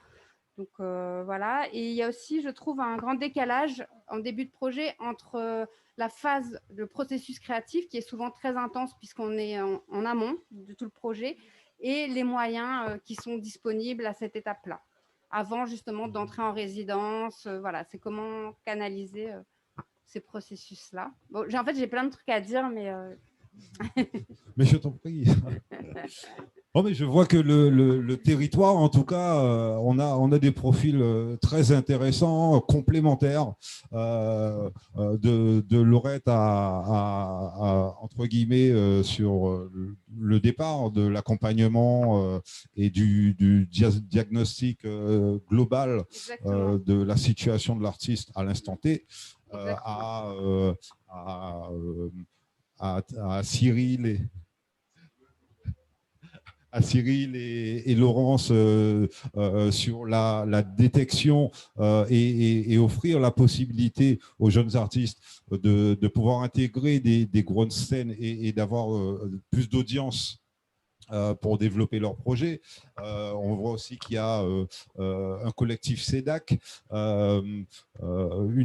Donc voilà, et il y a aussi, je trouve, un grand décalage en début de projet entre la phase, le processus créatif, qui est souvent très intense puisqu'on est en amont de tout le projet, et les moyens qui sont disponibles à cette étape-là, avant justement d'entrer en résidence. Voilà, c'est comment canaliser ces processus-là. Bon, en fait, j'ai plein de trucs à dire, mais... Mais je t'en prie. Oh, mais je vois que le territoire, en tout cas, on a des profils très intéressants, complémentaires, de Laurette entre guillemets, sur le départ de l'accompagnement et du diagnostic global de la situation de l'artiste à l'instant T, à Cyril et Laurence sur la détection et offrir la possibilité aux jeunes artistes de pouvoir intégrer des grandes scènes et d'avoir plus d'audience pour développer leur projet. On voit aussi qu'il y a un collectif CEDAC, une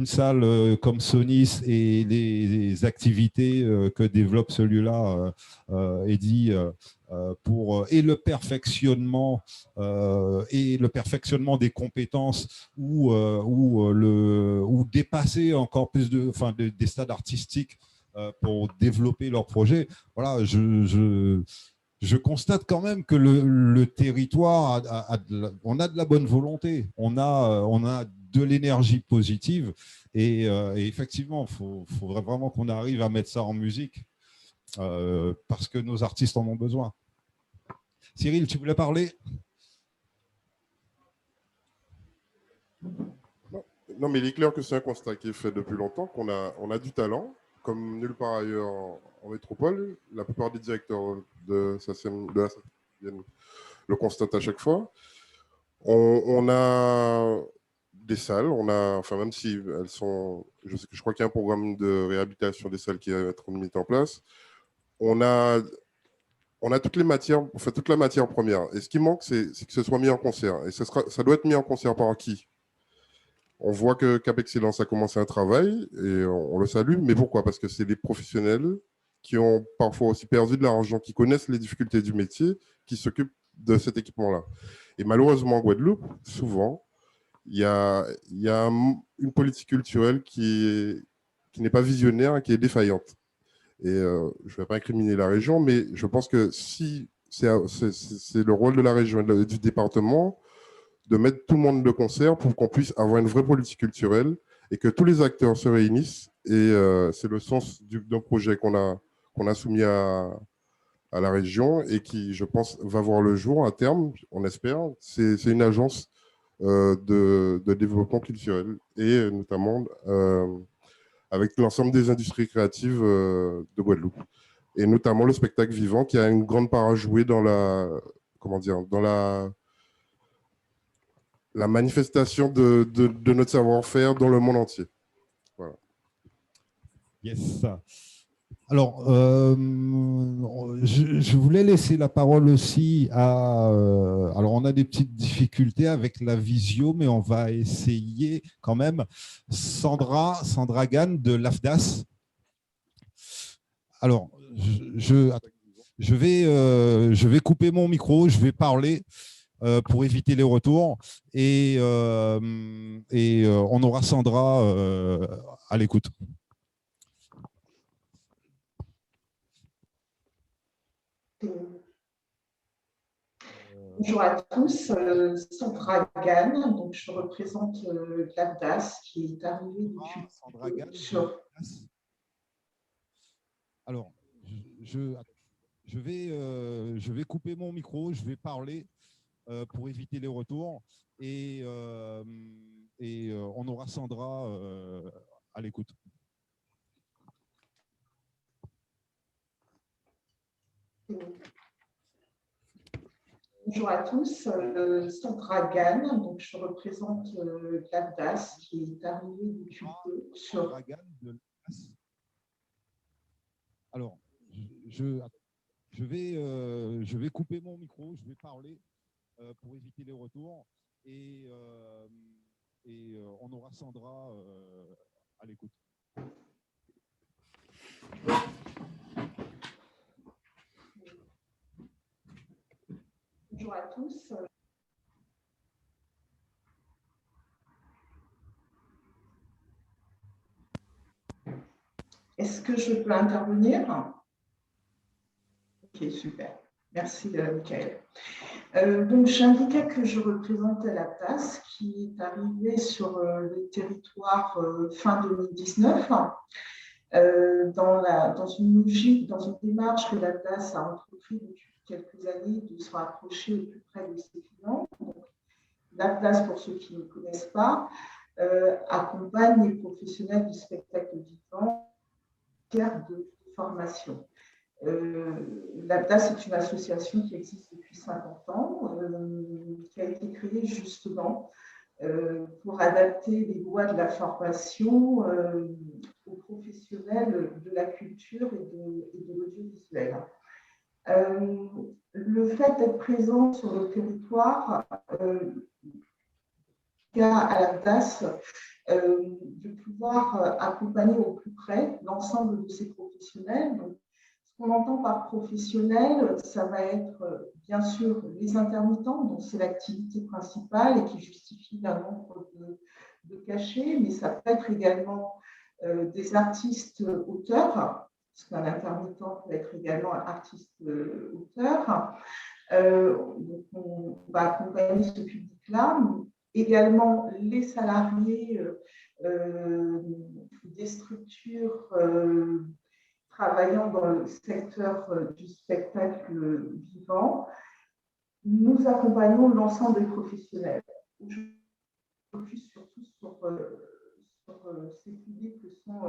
salle comme Sonis et les activités que développe celui-là, Eddy, pour le perfectionnement des compétences ou dépasser encore plus des stades artistiques pour développer leur projet. Voilà, je constate quand même que le territoire, on a de la bonne volonté, on a de l'énergie positive et effectivement, il faudrait vraiment qu'on arrive à mettre ça en musique parce que nos artistes en ont besoin. Cyril, tu voulais parler? Non, mais il est clair que c'est un constat qui est fait depuis longtemps, qu'on a du talent, comme nulle part ailleurs en métropole. La plupart des directeurs de la SACEM le constatent à chaque fois. On a des salles, même si elles sont... Je crois qu'il y a un programme de réhabilitation des salles qui va être mis en place. On a toutes les matières, toute la matière première. Et ce qui manque, c'est que ce soit mis en concert. Et ça doit être mis en concert par qui? On voit que Cap Excellence a commencé un travail et on le salue. Mais pourquoi? Parce que c'est des professionnels qui ont parfois aussi perdu de l'argent, qui connaissent les difficultés du métier, qui s'occupent de cet équipement-là. Et malheureusement, en Guadeloupe, souvent, il y a une politique culturelle qui n'est pas visionnaire et qui est défaillante. Et je ne vais pas incriminer la région, mais je pense que si c'est le rôle de la région et du département de mettre tout le monde de concert pour qu'on puisse avoir une vraie politique culturelle et que tous les acteurs se réunissent. Et c'est le sens d'un projet qu'on a soumis à la région et qui, je pense, va voir le jour à terme, on espère. C'est une agence de développement culturel et notamment avec l'ensemble des industries créatives de Guadeloupe. Et notamment le spectacle vivant qui a une grande part à jouer dans la manifestation de notre savoir-faire dans le monde entier. Voilà. Yes. Alors, je voulais laisser la parole aussi à... alors, on a des petites difficultés avec la visio, mais on va essayer quand même. Sandra Gann de l'AFDAS. Alors, je vais couper mon micro, je vais parler pour éviter les retours et on aura Sandra à l'écoute. Bonjour à tous, Sandra Gann, donc je représente l'AFDAS qui est arrivé sur... Alors, je vais couper mon micro, je vais parler pour éviter les retours et on aura Sandra à l'écoute. Bonjour à tous, Sandra Gann, donc je représente l'AFDAS qui est arrivé depuis peu sur... Alors, je vais couper mon micro, je vais parler pour éviter les retours et on aura Sandra à l'écoute. Bonjour à tous. Est-ce que je peux intervenir? Ok, super. Merci, Michael. Donc, j'indiquais que je représentais l'AFDAS qui est arrivé sur le territoire fin 2019 dans une logique, dans une démarche que l'AFDAS a entrepris depuis quelques années de se rapprocher au plus près de ses clients. L'AFDAS, pour ceux qui ne connaissent pas, accompagne les professionnels du spectacle vivant en matière de formation. L'AFDAS est une association qui existe depuis 50 ans, qui a été créée justement pour adapter les lois de la formation aux professionnels de la culture et de l'audiovisuel. Le fait d'être présent sur le territoire à l'AFDAS, de pouvoir accompagner au plus près l'ensemble de ces professionnels. Donc, ce qu'on entend par professionnel, ça va être bien sûr les intermittents, dont c'est l'activité principale et qui justifie un nombre de cachets, mais ça peut être également des artistes auteurs, parce qu'un intermittent peut être également un artiste auteur. Donc on va accompagner ce public-là, également les salariés des structures travaillant dans le secteur du spectacle vivant. Nous accompagnons l'ensemble des professionnels. Je focus surtout sur ces publics que sont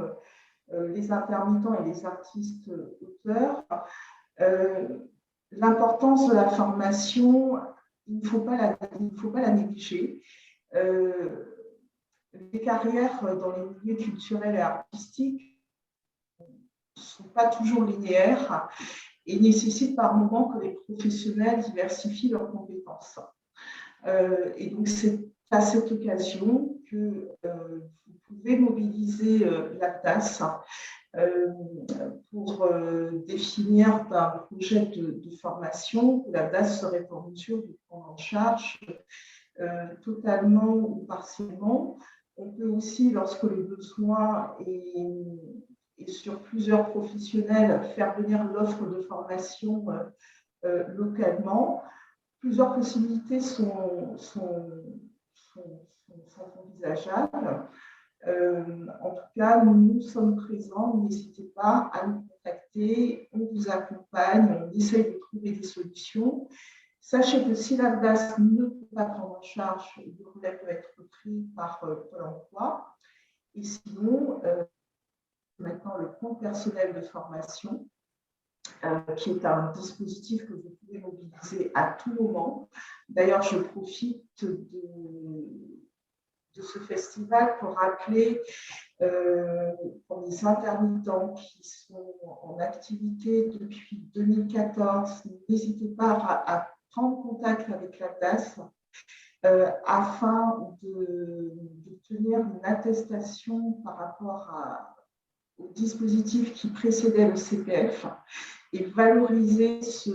les intermittents et les artistes auteurs. L'importance de la formation, il ne faut pas la négliger. Les carrières dans les milieux culturels et artistiques ne sont pas toujours linéaires et nécessitent par moments que les professionnels diversifient leurs compétences. Et donc, c'est à cette occasion que vous pouvez mobiliser l'AFDAS pour définir un projet de formation que la DAS serait en mesure de prendre en charge totalement ou partiellement. On peut aussi, lorsque le besoin est sur plusieurs professionnels, faire venir l'offre de formation localement. Plusieurs possibilités sont envisageables. En tout cas, nous sommes présents. N'hésitez pas à nous contacter. On vous accompagne. On essaie de trouver des solutions. Sachez que si la DAS ne peut pas prendre en charge, le relais peut être pris par Pôle emploi. Et sinon, maintenant, le compte personnel de formation, qui est un dispositif que vous pouvez mobiliser à tout moment. D'ailleurs, je profite de ce festival pour rappeler pour les intermittents qui sont en activité depuis 2014, n'hésitez pas à prendre contact avec la DAS afin d'obtenir une attestation par rapport au dispositif qui précédait le CPF et valoriser ce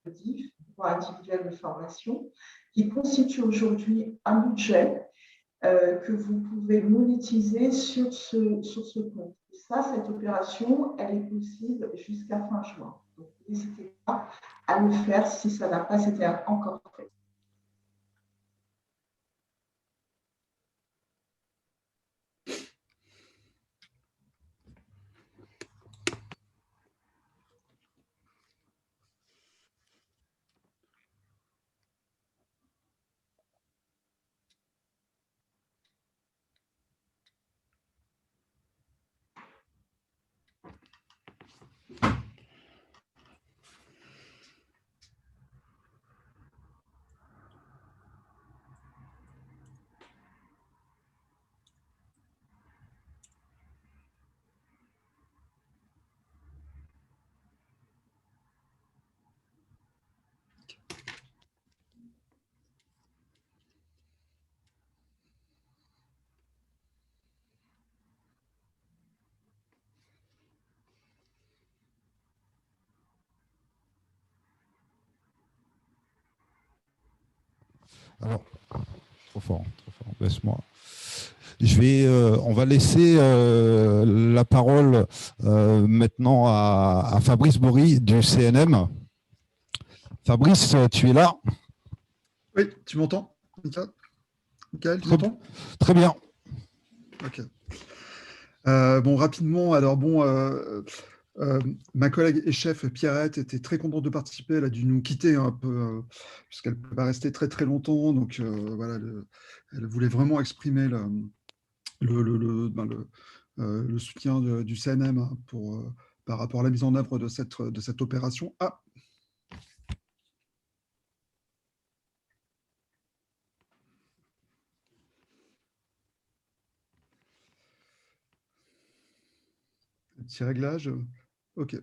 DIF, droit individuel de formation, qui constitue aujourd'hui un budget que vous pouvez monétiser sur ce compte. Et ça, cette opération, elle est possible jusqu'à fin juin. Donc, n'hésitez pas à le faire si ça n'a pas été encore fait. Alors, trop fort, laisse-moi. On va laisser la parole maintenant à Fabrice Bory du CNM. Fabrice, tu es là? Oui, tu m'entends, Michael, tu m'entends? Très bien. Ok. Bon, rapidement, alors bon, ma collègue et chef Pierrette était très contente de participer. Elle a dû nous quitter un peu, puisqu'elle ne peut pas rester très très longtemps. Donc voilà, elle voulait vraiment exprimer le soutien du CNM par rapport à la mise en œuvre de cette opération. Ah, petit réglage. OK.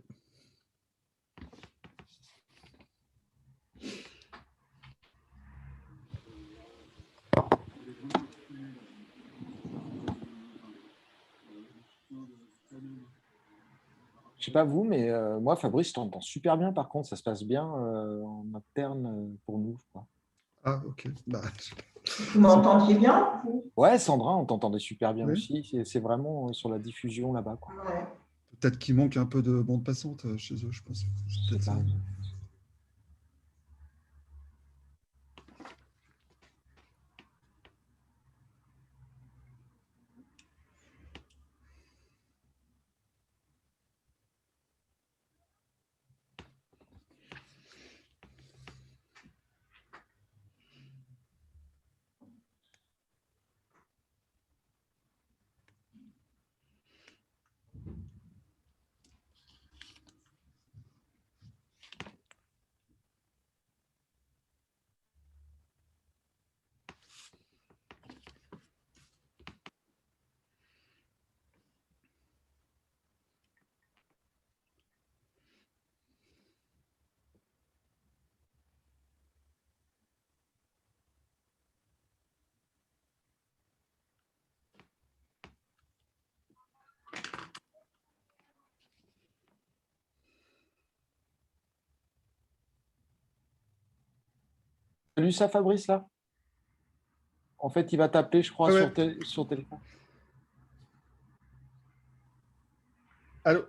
Je sais pas vous, mais moi, Fabrice, je t'entends super bien. Par contre, ça se passe bien en interne pour nous, je crois. Ah, ok. Bah, vous m'entendiez bien? Ouais, Sandra, on t'entendait super bien oui. aussi. C'est vraiment sur la diffusion là-bas. Ouais. Peut-être qu'il manque un peu de bande passante chez eux, je pense. C'est peut-être ça. lu ça, Fabrice, là? En fait, il va t'appeler, je crois, Ouais. sur téléphone. Allô?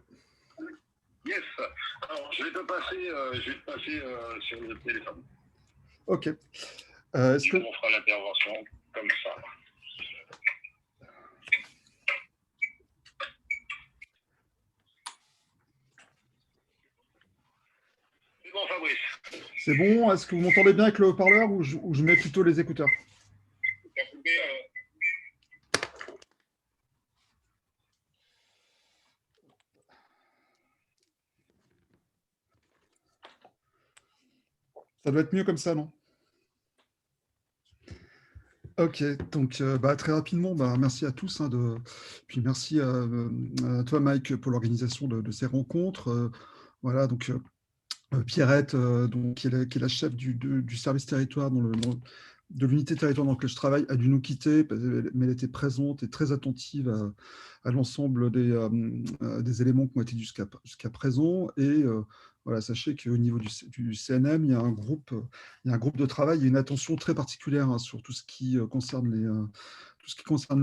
Yes. Alors, je vais te passer sur le téléphone. Ok. Est-ce que... On fera l'intervention comme ça. C'est bon, Fabrice. C'est bon? Est-ce que vous m'entendez bien avec le haut-parleur ou je mets plutôt les écouteurs? Ça doit être mieux comme ça, non? Ok, donc très rapidement, merci à tous. Puis merci à toi, Mike, pour l'organisation de ces rencontres. Voilà, donc Pierrette, qui est la chef du service territoire de l'unité territoire dans laquelle je travaille, a dû nous quitter, mais elle était présente et très attentive à l'ensemble des éléments qui ont été jusqu'à présent. Et voilà, sachez qu'au niveau du CNM, il y a un groupe de travail, il y a une attention très particulière sur tout ce qui concerne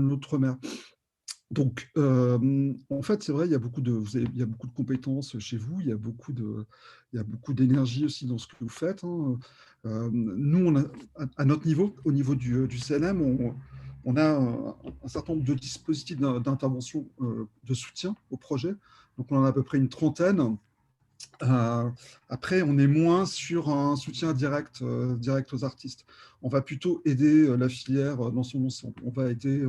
l'outre-mer. Donc, en fait, c'est vrai, il y a beaucoup de compétences chez vous, il y a beaucoup d'énergie aussi dans ce que vous faites. Nous, à notre niveau, au niveau du CNM, on a un certain nombre de dispositifs d'intervention, de soutien au projet. Donc, on en a à peu près une trentaine. Après, on est moins sur un soutien direct aux artistes. On va plutôt aider la filière dans son ensemble. On va aider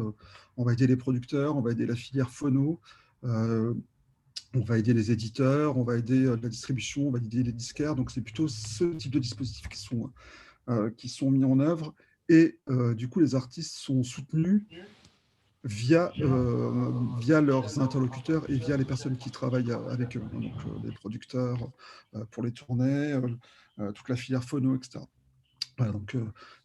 les producteurs, on va aider la filière phono, on va aider les éditeurs, on va aider la distribution, on va aider les disquaires. Donc, c'est plutôt ce type de dispositifs qui sont mis en œuvre. Et du coup, les artistes sont soutenus via leurs interlocuteurs et via les personnes qui travaillent avec eux, donc les producteurs pour les tournées, toute la filière phono, etc. Voilà, donc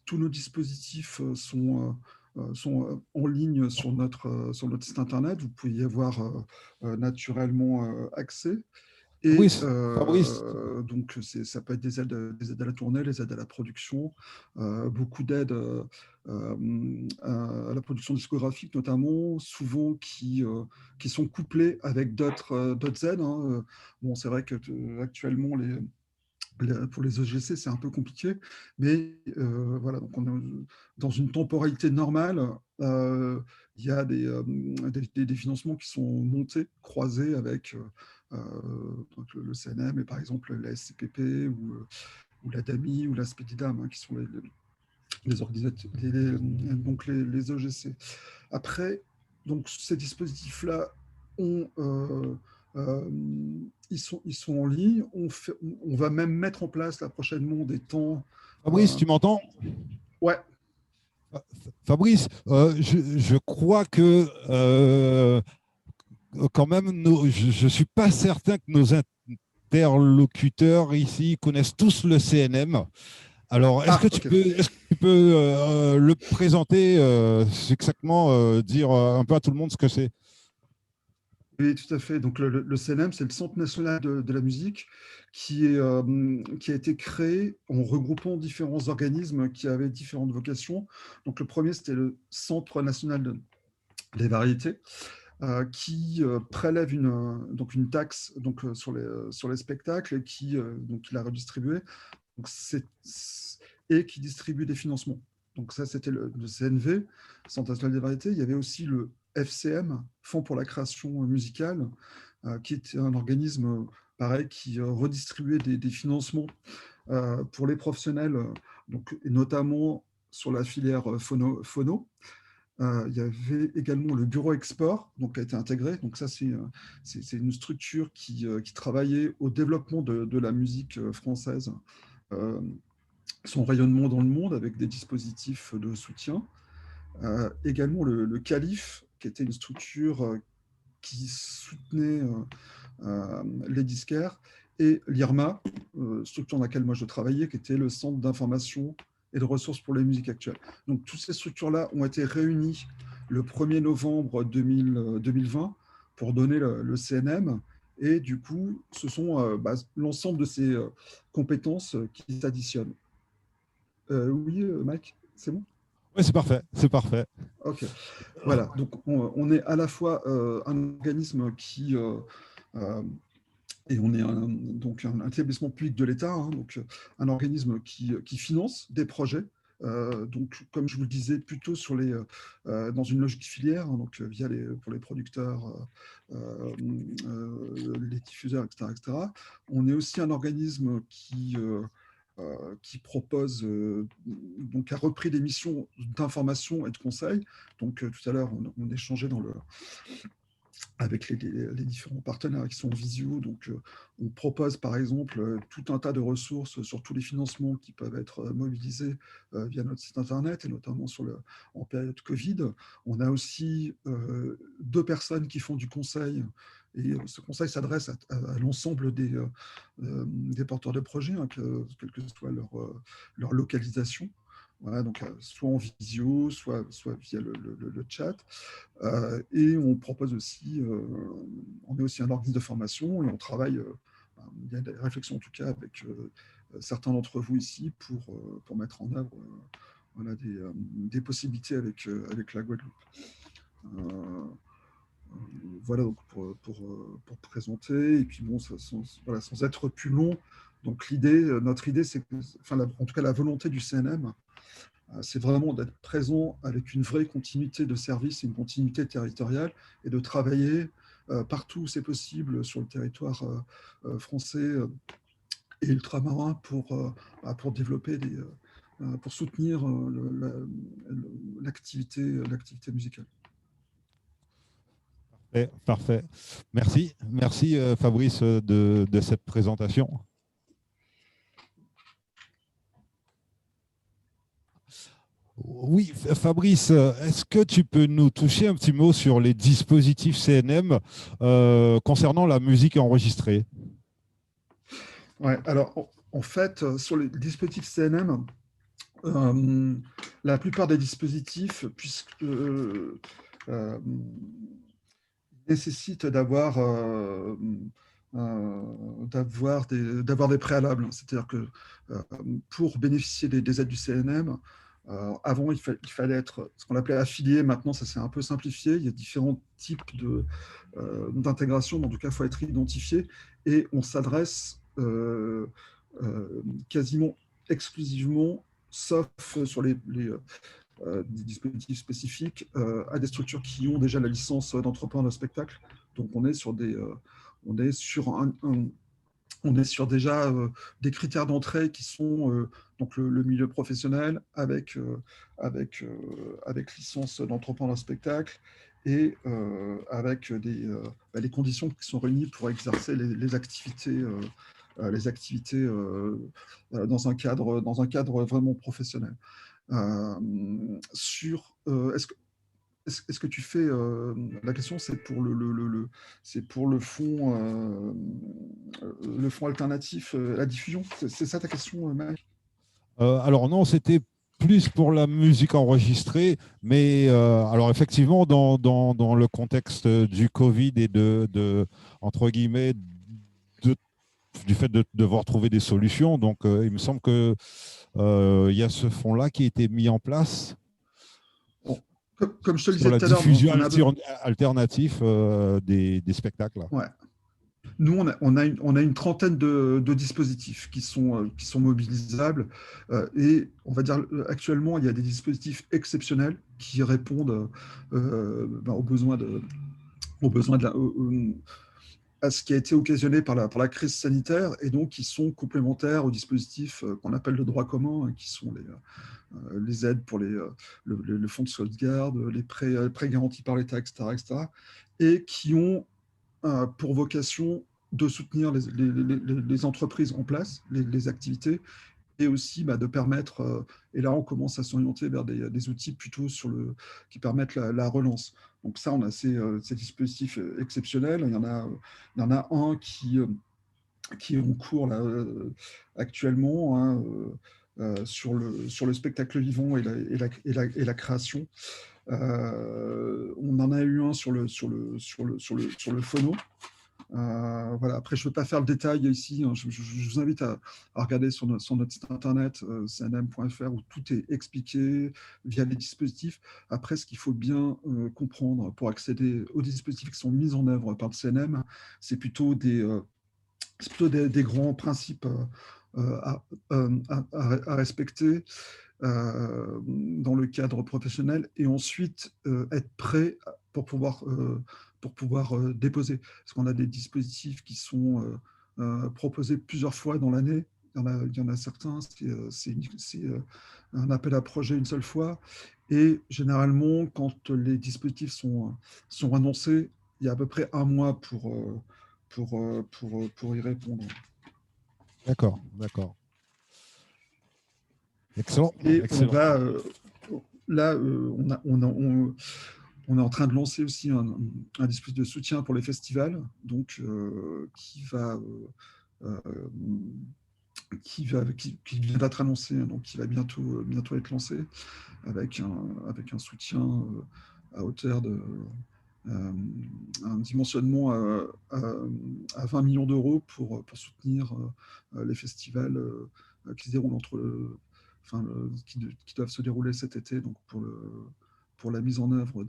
tous nos dispositifs sont en ligne sur notre site internet. Vous pouvez y avoir naturellement accès. Et Fabrice. donc, ça peut être des aides à la tournée, les aides à la production, beaucoup d'aides à la production discographique notamment, souvent qui sont couplées avec d'autres aides. Bon, c'est vrai qu'actuellement, pour les EGC, c'est un peu compliqué, mais voilà, donc on est dans une temporalité normale. Il y a des financements qui sont montés, croisés avec donc le CNM et par exemple la SCPP ou la DAMI ou la SPEDIDAM, qui sont les organisateurs, donc les EGC. Après, donc ces dispositifs-là ils sont en ligne. On va même mettre en place là prochainement des temps. Fabrice, tu m'entends? Ouais. Fabrice, je crois que quand même, je ne suis pas certain que nos interlocuteurs ici connaissent tous le CNM. Alors, est-ce que tu peux le présenter, exactement, dire un peu à tout le monde ce que c'est? Oui, tout à fait. Donc, le CNM, c'est le Centre national de la musique qui a été créé en regroupant différents organismes qui avaient différentes vocations. Donc, le premier, c'était le Centre national des variétés, qui prélève une taxe sur les spectacles et qui l'a redistribuée, et qui distribue des financements. Donc ça, c'était le CNV, Centre national des variétés. Il y avait aussi le FCM, Fonds pour la création musicale, qui était un organisme pareil qui redistribuait des financements pour les professionnels, et notamment sur la filière phono. Il y avait également le bureau export, qui a été intégré. Donc ça, c'est une structure qui travaillait au développement de la musique française, son rayonnement dans le monde avec des dispositifs de soutien. Également le CALIF, qui était une structure qui soutenait les disquaires, et l'IRMA, structure dans laquelle moi je travaillais, qui était le Centre d'information et de ressources pour les musiques actuelles. Donc, toutes ces structures-là ont été réunies le 1er novembre 2020 pour donner le CNM. Et du coup, ce sont l'ensemble de ces compétences qui s'additionnent. Oui, Mike, c'est bon? Oui, c'est parfait, c'est parfait. Ok, voilà. Donc, on est à la fois un organisme qui et on est donc un établissement public de l'État, hein, donc un organisme qui finance des projets. Donc, comme je vous le disais, plutôt sur dans une logique filière, hein, donc pour les producteurs, les diffuseurs, etc., etc. On est aussi un organisme qui propose, donc a repris des missions d'information et de conseil. Donc, tout à l'heure, on échangeait avec les différents partenaires qui sont en visio. Donc, on propose par exemple tout un tas de ressources sur tous les financements qui peuvent être mobilisés via notre site internet, et notamment en période Covid. On a aussi 2 personnes qui font du conseil, et ce conseil s'adresse à l'ensemble des porteurs de projets, hein, quelle que soit leur localisation. Voilà, donc soit en visio, soit via le chat. Et on propose aussi, on est aussi un organisme de formation, et on travaille, il y a des réflexions en tout cas avec certains d'entre vous ici pour mettre en œuvre voilà, des possibilités avec la Guadeloupe. Voilà donc pour présenter, et puis bon, voilà, sans être plus long, donc notre idée, c'est que, enfin, en tout cas la volonté du CNM, c'est vraiment d'être présent avec une vraie continuité de service et une continuité territoriale, et de travailler partout où c'est possible sur le territoire français et ultramarin pour développer pour soutenir l'activité musicale. Parfait. Merci Fabrice de cette présentation. Oui, Fabrice, est-ce que tu peux nous toucher un petit mot sur les dispositifs CNM concernant la musique enregistrée? Ouais, alors en fait, sur les dispositifs CNM, la plupart des dispositifs, puisque nécessitent d'avoir des préalables. C'est-à-dire que pour bénéficier des aides du CNM, avant, il fallait être ce qu'on appelait affilié. Maintenant, ça s'est un peu simplifié. Il y a différents types d'intégration, mais en tout cas, il faut être identifié. Et on s'adresse quasiment exclusivement, sauf sur des dispositifs spécifiques, à des structures qui ont déjà la licence d'entrepreneur de spectacle. Donc, on est sur déjà des critères d'entrée qui sont donc le milieu professionnel avec licence d'entrepreneur de spectacle, et avec les conditions qui sont réunies pour exercer les activités dans un cadre vraiment professionnel. Est-ce que tu fais la question, c'est pour le fonds alternatif, la diffusion, c'est ça ta question, Mike? Alors non, c'était plus pour la musique enregistrée, mais alors effectivement, dans le contexte du Covid et entre guillemets, du fait de devoir trouver des solutions, donc il me semble que il y a ce fonds-là qui a été mis en place. Comme je te le disais tout à l'heure, la diffusion alternative des spectacles. Ouais. Nous, on a une trentaine de dispositifs qui sont mobilisables, et on va dire actuellement, il y a des dispositifs exceptionnels qui répondent aux besoins à ce qui a été occasionné par la crise sanitaire, et donc qui sont complémentaires aux dispositifs qu'on appelle de droit commun, hein, qui sont les aides pour le fonds de sauvegarde, les prêts garantis par l'État, etc., et qui ont pour vocation de soutenir les entreprises en place, les activités, et aussi de permettre, et là on commence à s'orienter vers des outils plutôt qui permettent la relance. Donc ça, on a ces dispositifs exceptionnels. Il y en a un qui est en cours là, actuellement, hein, sur le spectacle vivant et la création. On en a eu un sur le phono. Voilà. Après, je ne veux pas faire le détail ici. Hein. Je vous invite à regarder sur notre site internet, cnm.fr, où tout est expliqué via les dispositifs. Après, ce qu'il faut bien comprendre pour accéder aux dispositifs qui sont mis en œuvre par le CNM, c'est plutôt des grands principes à respecter dans le cadre professionnel, et ensuite être prêt pour pouvoir déposer. Parce qu'on a des dispositifs qui sont proposés plusieurs fois dans l'année. Il y en a certains, c'est un appel à projet une seule fois. Et généralement, quand les dispositifs sont annoncés, il y a à peu près un mois pour y répondre. D'accord, d'accord. Excellent. Et excellent. on va, là, on est en train de lancer aussi un dispositif de soutien pour les festivals, donc qui vient d'être annoncé, donc qui va bientôt être lancé avec un soutien à hauteur de un dimensionnement à 20 millions d'euros pour soutenir les festivals qui se déroulent qui doivent se dérouler cet été, donc pour la mise en œuvre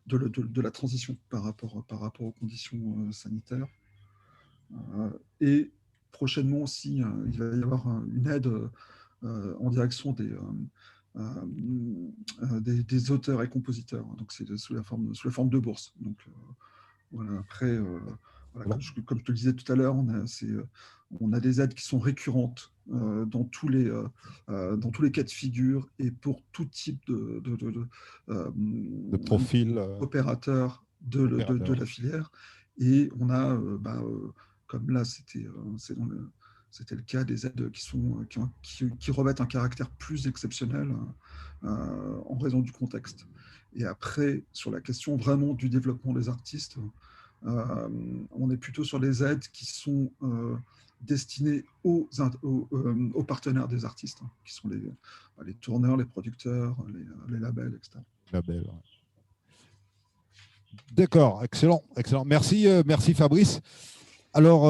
de la transition par rapport aux conditions sanitaires. Et prochainement aussi, il va y avoir une aide en direction des auteurs et compositeurs. Donc c'est sous la forme de bourse. Donc voilà. Après, voilà, comme je te le disais tout à l'heure, on a des aides qui sont récurrentes dans tous les cas de figure et pour tout type de profil opérateur de la filière. Et on a, comme là, c'était le cas, des aides qui revêtent un caractère plus exceptionnel en raison du contexte. Et après, sur la question vraiment du développement des artistes, on est plutôt sur les aides qui sont destinées aux partenaires des artistes, hein, qui sont les tourneurs, les producteurs, les labels, etc. Labels, ouais. D'accord, excellent, excellent. Merci, merci Fabrice. Alors,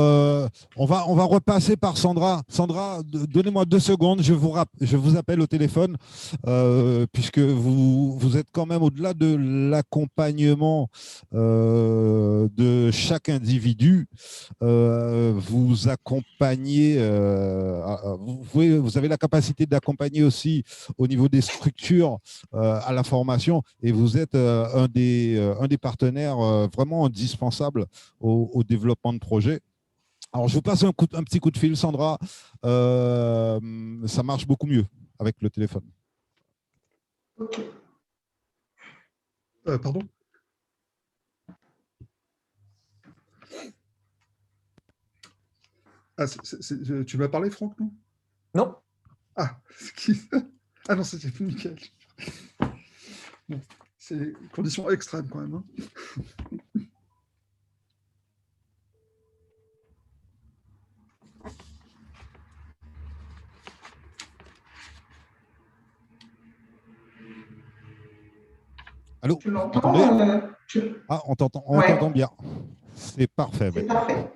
on va repasser par Sandra. Sandra, donnez-moi 2 secondes, je vous appelle au téléphone, puisque vous êtes quand même au-delà de l'accompagnement de chaque individu. Vous accompagnez, vous avez la capacité d'accompagner aussi au niveau des structures à la formation, et vous êtes un des partenaires vraiment indispensables au développement de projets. Alors, je vous passe un petit coup de fil, Sandra. Ça marche beaucoup mieux avec le téléphone. Ok. Pardon ? Tu m'as parlé, Franck, non ? Non. Ah, ah non, c'était Michael. Bon, c'est des conditions extrêmes quand même. Hein. Allô, tu m'entends, Ah, on t'entend bien. C'est parfait. C'est parfait.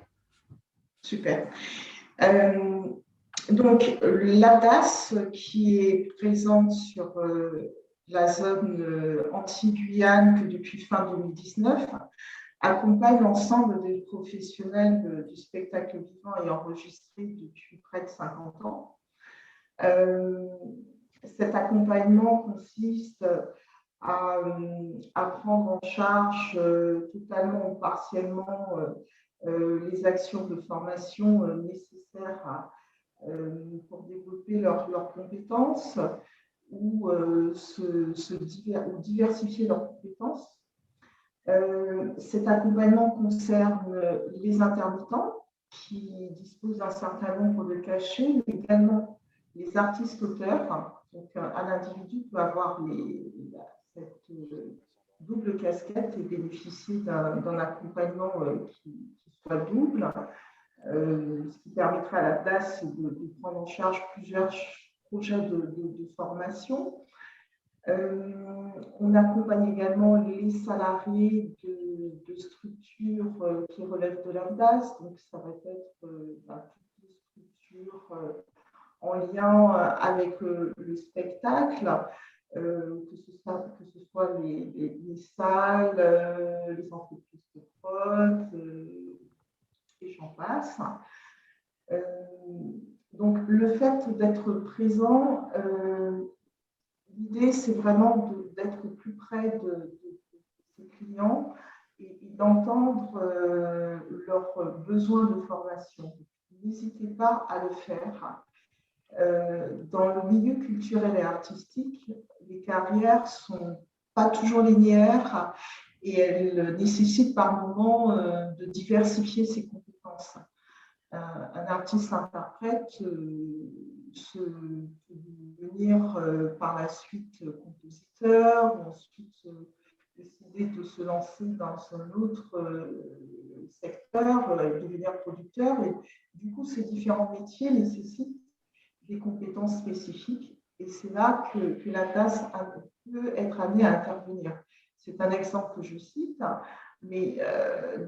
Super. Donc, l'ADAS, qui est présente sur la zone anti-Guyane que depuis fin 2019, accompagne l'ensemble des professionnels du spectacle vivant et enregistré depuis près de 50 ans. Cet accompagnement consiste à prendre en charge totalement ou partiellement les actions de formation nécessaires pour développer leurs compétences ou diversifier leurs compétences. Cet accompagnement concerne les intermittents qui disposent d'un certain nombre de cachets, mais également les artistes-auteurs. Donc, un individu peut avoir cette double casquette et bénéficier d'un accompagnement qui soit double, ce qui permettrait à la place de prendre en charge plusieurs projets de formation. On accompagne également les salariés de structures qui relèvent de l'ANDAS, donc ça va être toutes les structures en lien avec le spectacle, que ce soit les salles, les entreprises de prod, et j'en passe. Donc, le fait d'être présent, l'idée, c'est vraiment d'être plus près de ses clients et d'entendre leurs besoins de formation. N'hésitez pas à le faire. Dans le milieu culturel et artistique, les carrières ne sont pas toujours linéaires et elles nécessitent par moments de diversifier ses compétences. Un artiste-interprète peut devenir par la suite compositeur, ou ensuite décider de se lancer dans un autre secteur, devenir producteur. Et du coup, ces différents métiers nécessitent des compétences spécifiques et c'est là que la DAS peut être amenée à intervenir. C'est un exemple que je cite, mais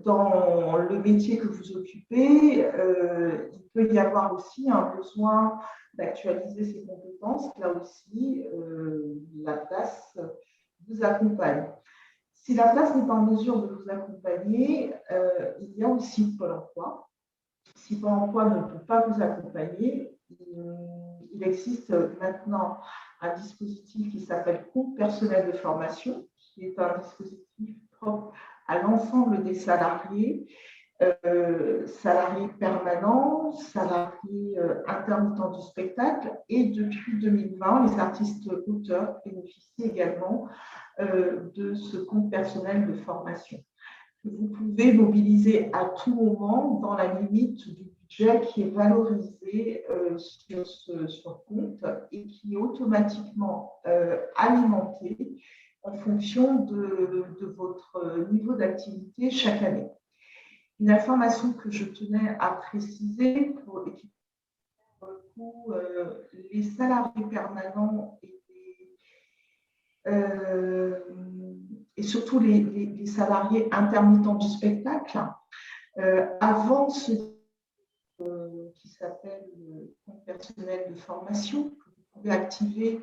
dans le métier que vous occupez, il peut y avoir aussi un besoin d'actualiser ses compétences. Là aussi, la DAS vous accompagne. Si la DAS n'est pas en mesure de vous accompagner, il y a aussi Pôle emploi. Si Pôle emploi ne peut pas vous accompagner, il existe maintenant un dispositif qui s'appelle compte personnel de formation, qui est un dispositif propre à l'ensemble des salariés, salariés permanents, salariés intermittents du spectacle, et depuis 2020, les artistes auteurs bénéficient également de ce compte personnel de formation que vous pouvez mobiliser à tout moment dans la limite du budget qui est valorisé sur ce compte et qui est automatiquement alimenté en fonction de votre niveau d'activité chaque année. Une information que je tenais à préciser, pour le coup, les salariés permanents et surtout les salariés intermittents du spectacle, avant ce qui s'appelle le compte personnel de formation, que vous pouvez activer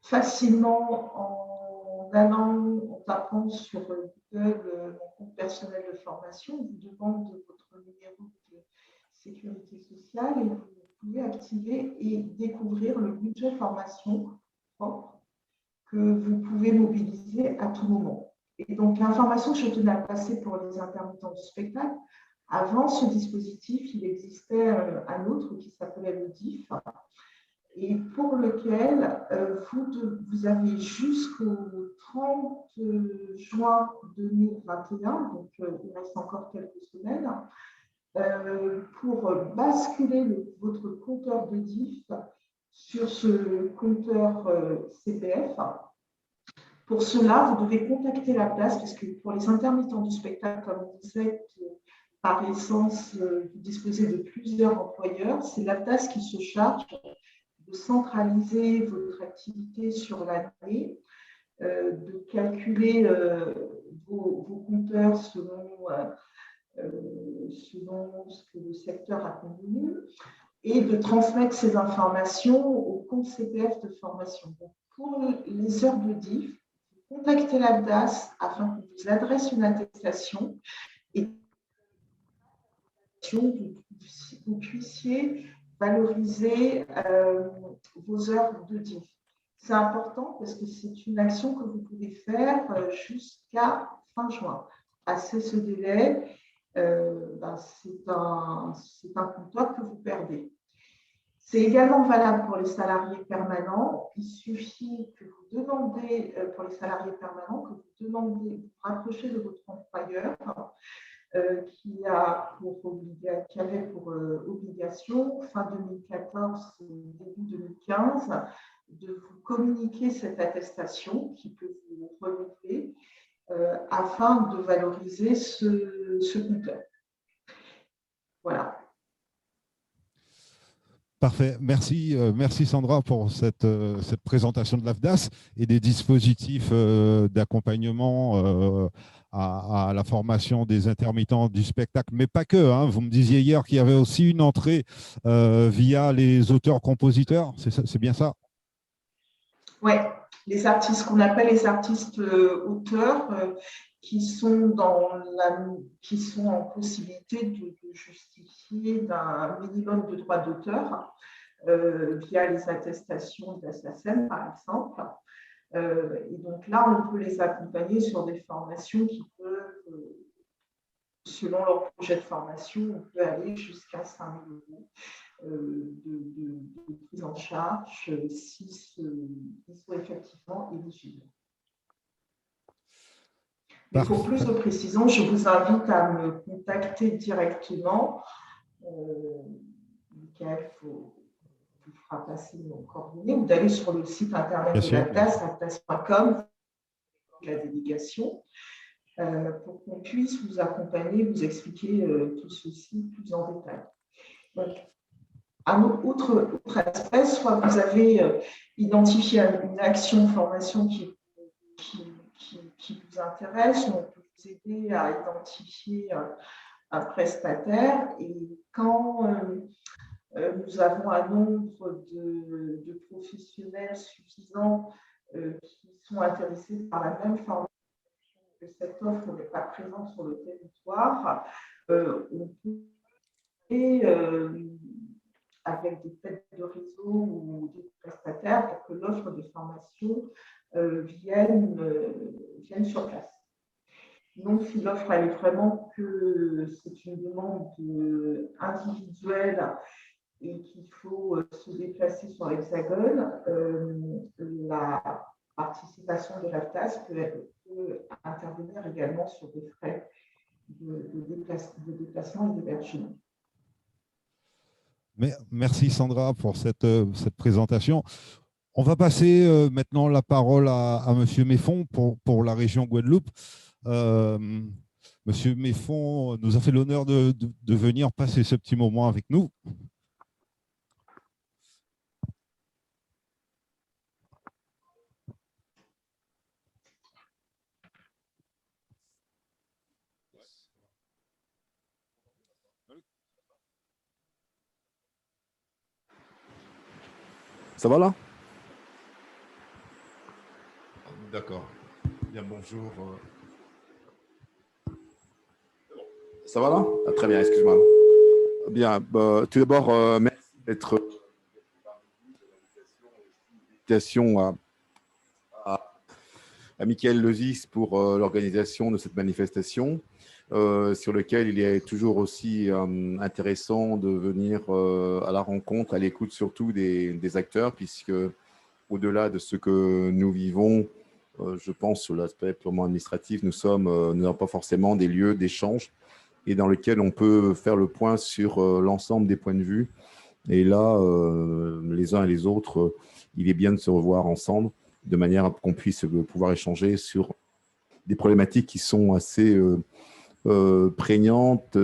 facilement en allant, en tapant sur Google mon compte personnel de formation, vous demande votre numéro de sécurité sociale et vous pouvez activer et découvrir le budget formation propre que vous pouvez mobiliser à tout moment. Et donc, l'information que je tenais à passer pour les intermittents du spectacle, avant ce dispositif, il existait un autre qui s'appelait le DIF, et pour lequel vous avez jusqu'au 30 juin 2021, donc il reste encore quelques semaines, pour basculer votre compteur de DIF sur ce compteur CPF. Pour cela, vous devez contacter la place, parce que pour les intermittents du spectacle, comme vous êtes par essence, vous disposez de plusieurs employeurs, c'est la place qui se charge de centraliser votre activité sur l'année, de calculer vos compteurs selon ce que le secteur a convenu, et de transmettre ces informations au compte CPF de formation. Donc, pour les heures de DIF, contactez la DAS afin qu'on vous adresse une attestation et que vous puissiez valoriser vos heures de DIF. C'est important parce que c'est une action que vous pouvez faire jusqu'à fin juin. Passé ce délai, c'est un compteur que vous perdez. C'est également valable pour les salariés permanents. Il suffit que vous demandez, pour les salariés permanents, que vous demandez, vous rapprochez de votre employeur qui avait pour obligation, fin 2014, début 2015, de vous communiquer cette attestation qui peut vous renouveler afin de valoriser ce compteur. Voilà. Parfait. Merci, merci Sandra pour cette présentation de l'AFDAS et des dispositifs d'accompagnement à la formation des intermittents du spectacle, mais pas que. Hein. Vous me disiez hier qu'il y avait aussi une entrée via les auteurs-compositeurs, c'est bien ça? Oui, les artistes qu'on appelle les artistes auteurs qui sont en possibilité de justifier d'un minimum de droits d'auteur via les attestations de la SACEM, par exemple. Et donc là, on peut les accompagner sur des formations qui peuvent, selon leur projet de formation, on peut aller jusqu'à 5 000 € de prise en charge s'ils sont effectivement éligibles. Mais pour plus de précision, je vous invite à me contacter directement. Michael vous fera passer nos coordonnées ou d'aller sur le site internet de l'AFDAS, afdas.com, la délégation, pour qu'on puisse vous accompagner, vous expliquer tout ceci plus en détail. Donc, un autre aspect, soit vous avez identifié une action de formation qui vous intéresse, on peut vous aider à identifier un prestataire, et quand nous avons un nombre de professionnels suffisants qui sont intéressés par la même formation, que cette offre n'est pas présente sur le territoire, on peut avec des têtes de réseau ou des prestataires pour que l'offre de formation vienne sur place. Donc, si l'offre elle est vraiment que c'est une demande individuelle et qu'il faut se déplacer sur l'Hexagone, la participation de l'AFDAS peut intervenir également sur des frais de déplacement et d'hébergement. Merci Sandra pour cette présentation. On va passer maintenant la parole à M. Méfond pour la région Guadeloupe. Monsieur Méfond nous a fait l'honneur de venir passer ce petit moment avec nous. Ça va là? D'accord. Bien, bonjour. Ça va là? Ah, très bien, excuse-moi. Bien, tout d'abord, merci d'être invitation à Michael Lezis pour l'organisation de cette manifestation, sur lequel il est toujours aussi intéressant de venir à la rencontre, à l'écoute surtout des acteurs, puisque au-delà de ce que nous vivons, je pense sur l'aspect purement administratif, nous n'avons pas forcément des lieux d'échange et dans lesquels on peut faire le point sur l'ensemble des points de vue. Et là, les uns et les autres, il est bien de se revoir ensemble de manière à qu'on puisse pouvoir échanger sur des problématiques qui sont assez prégnantes,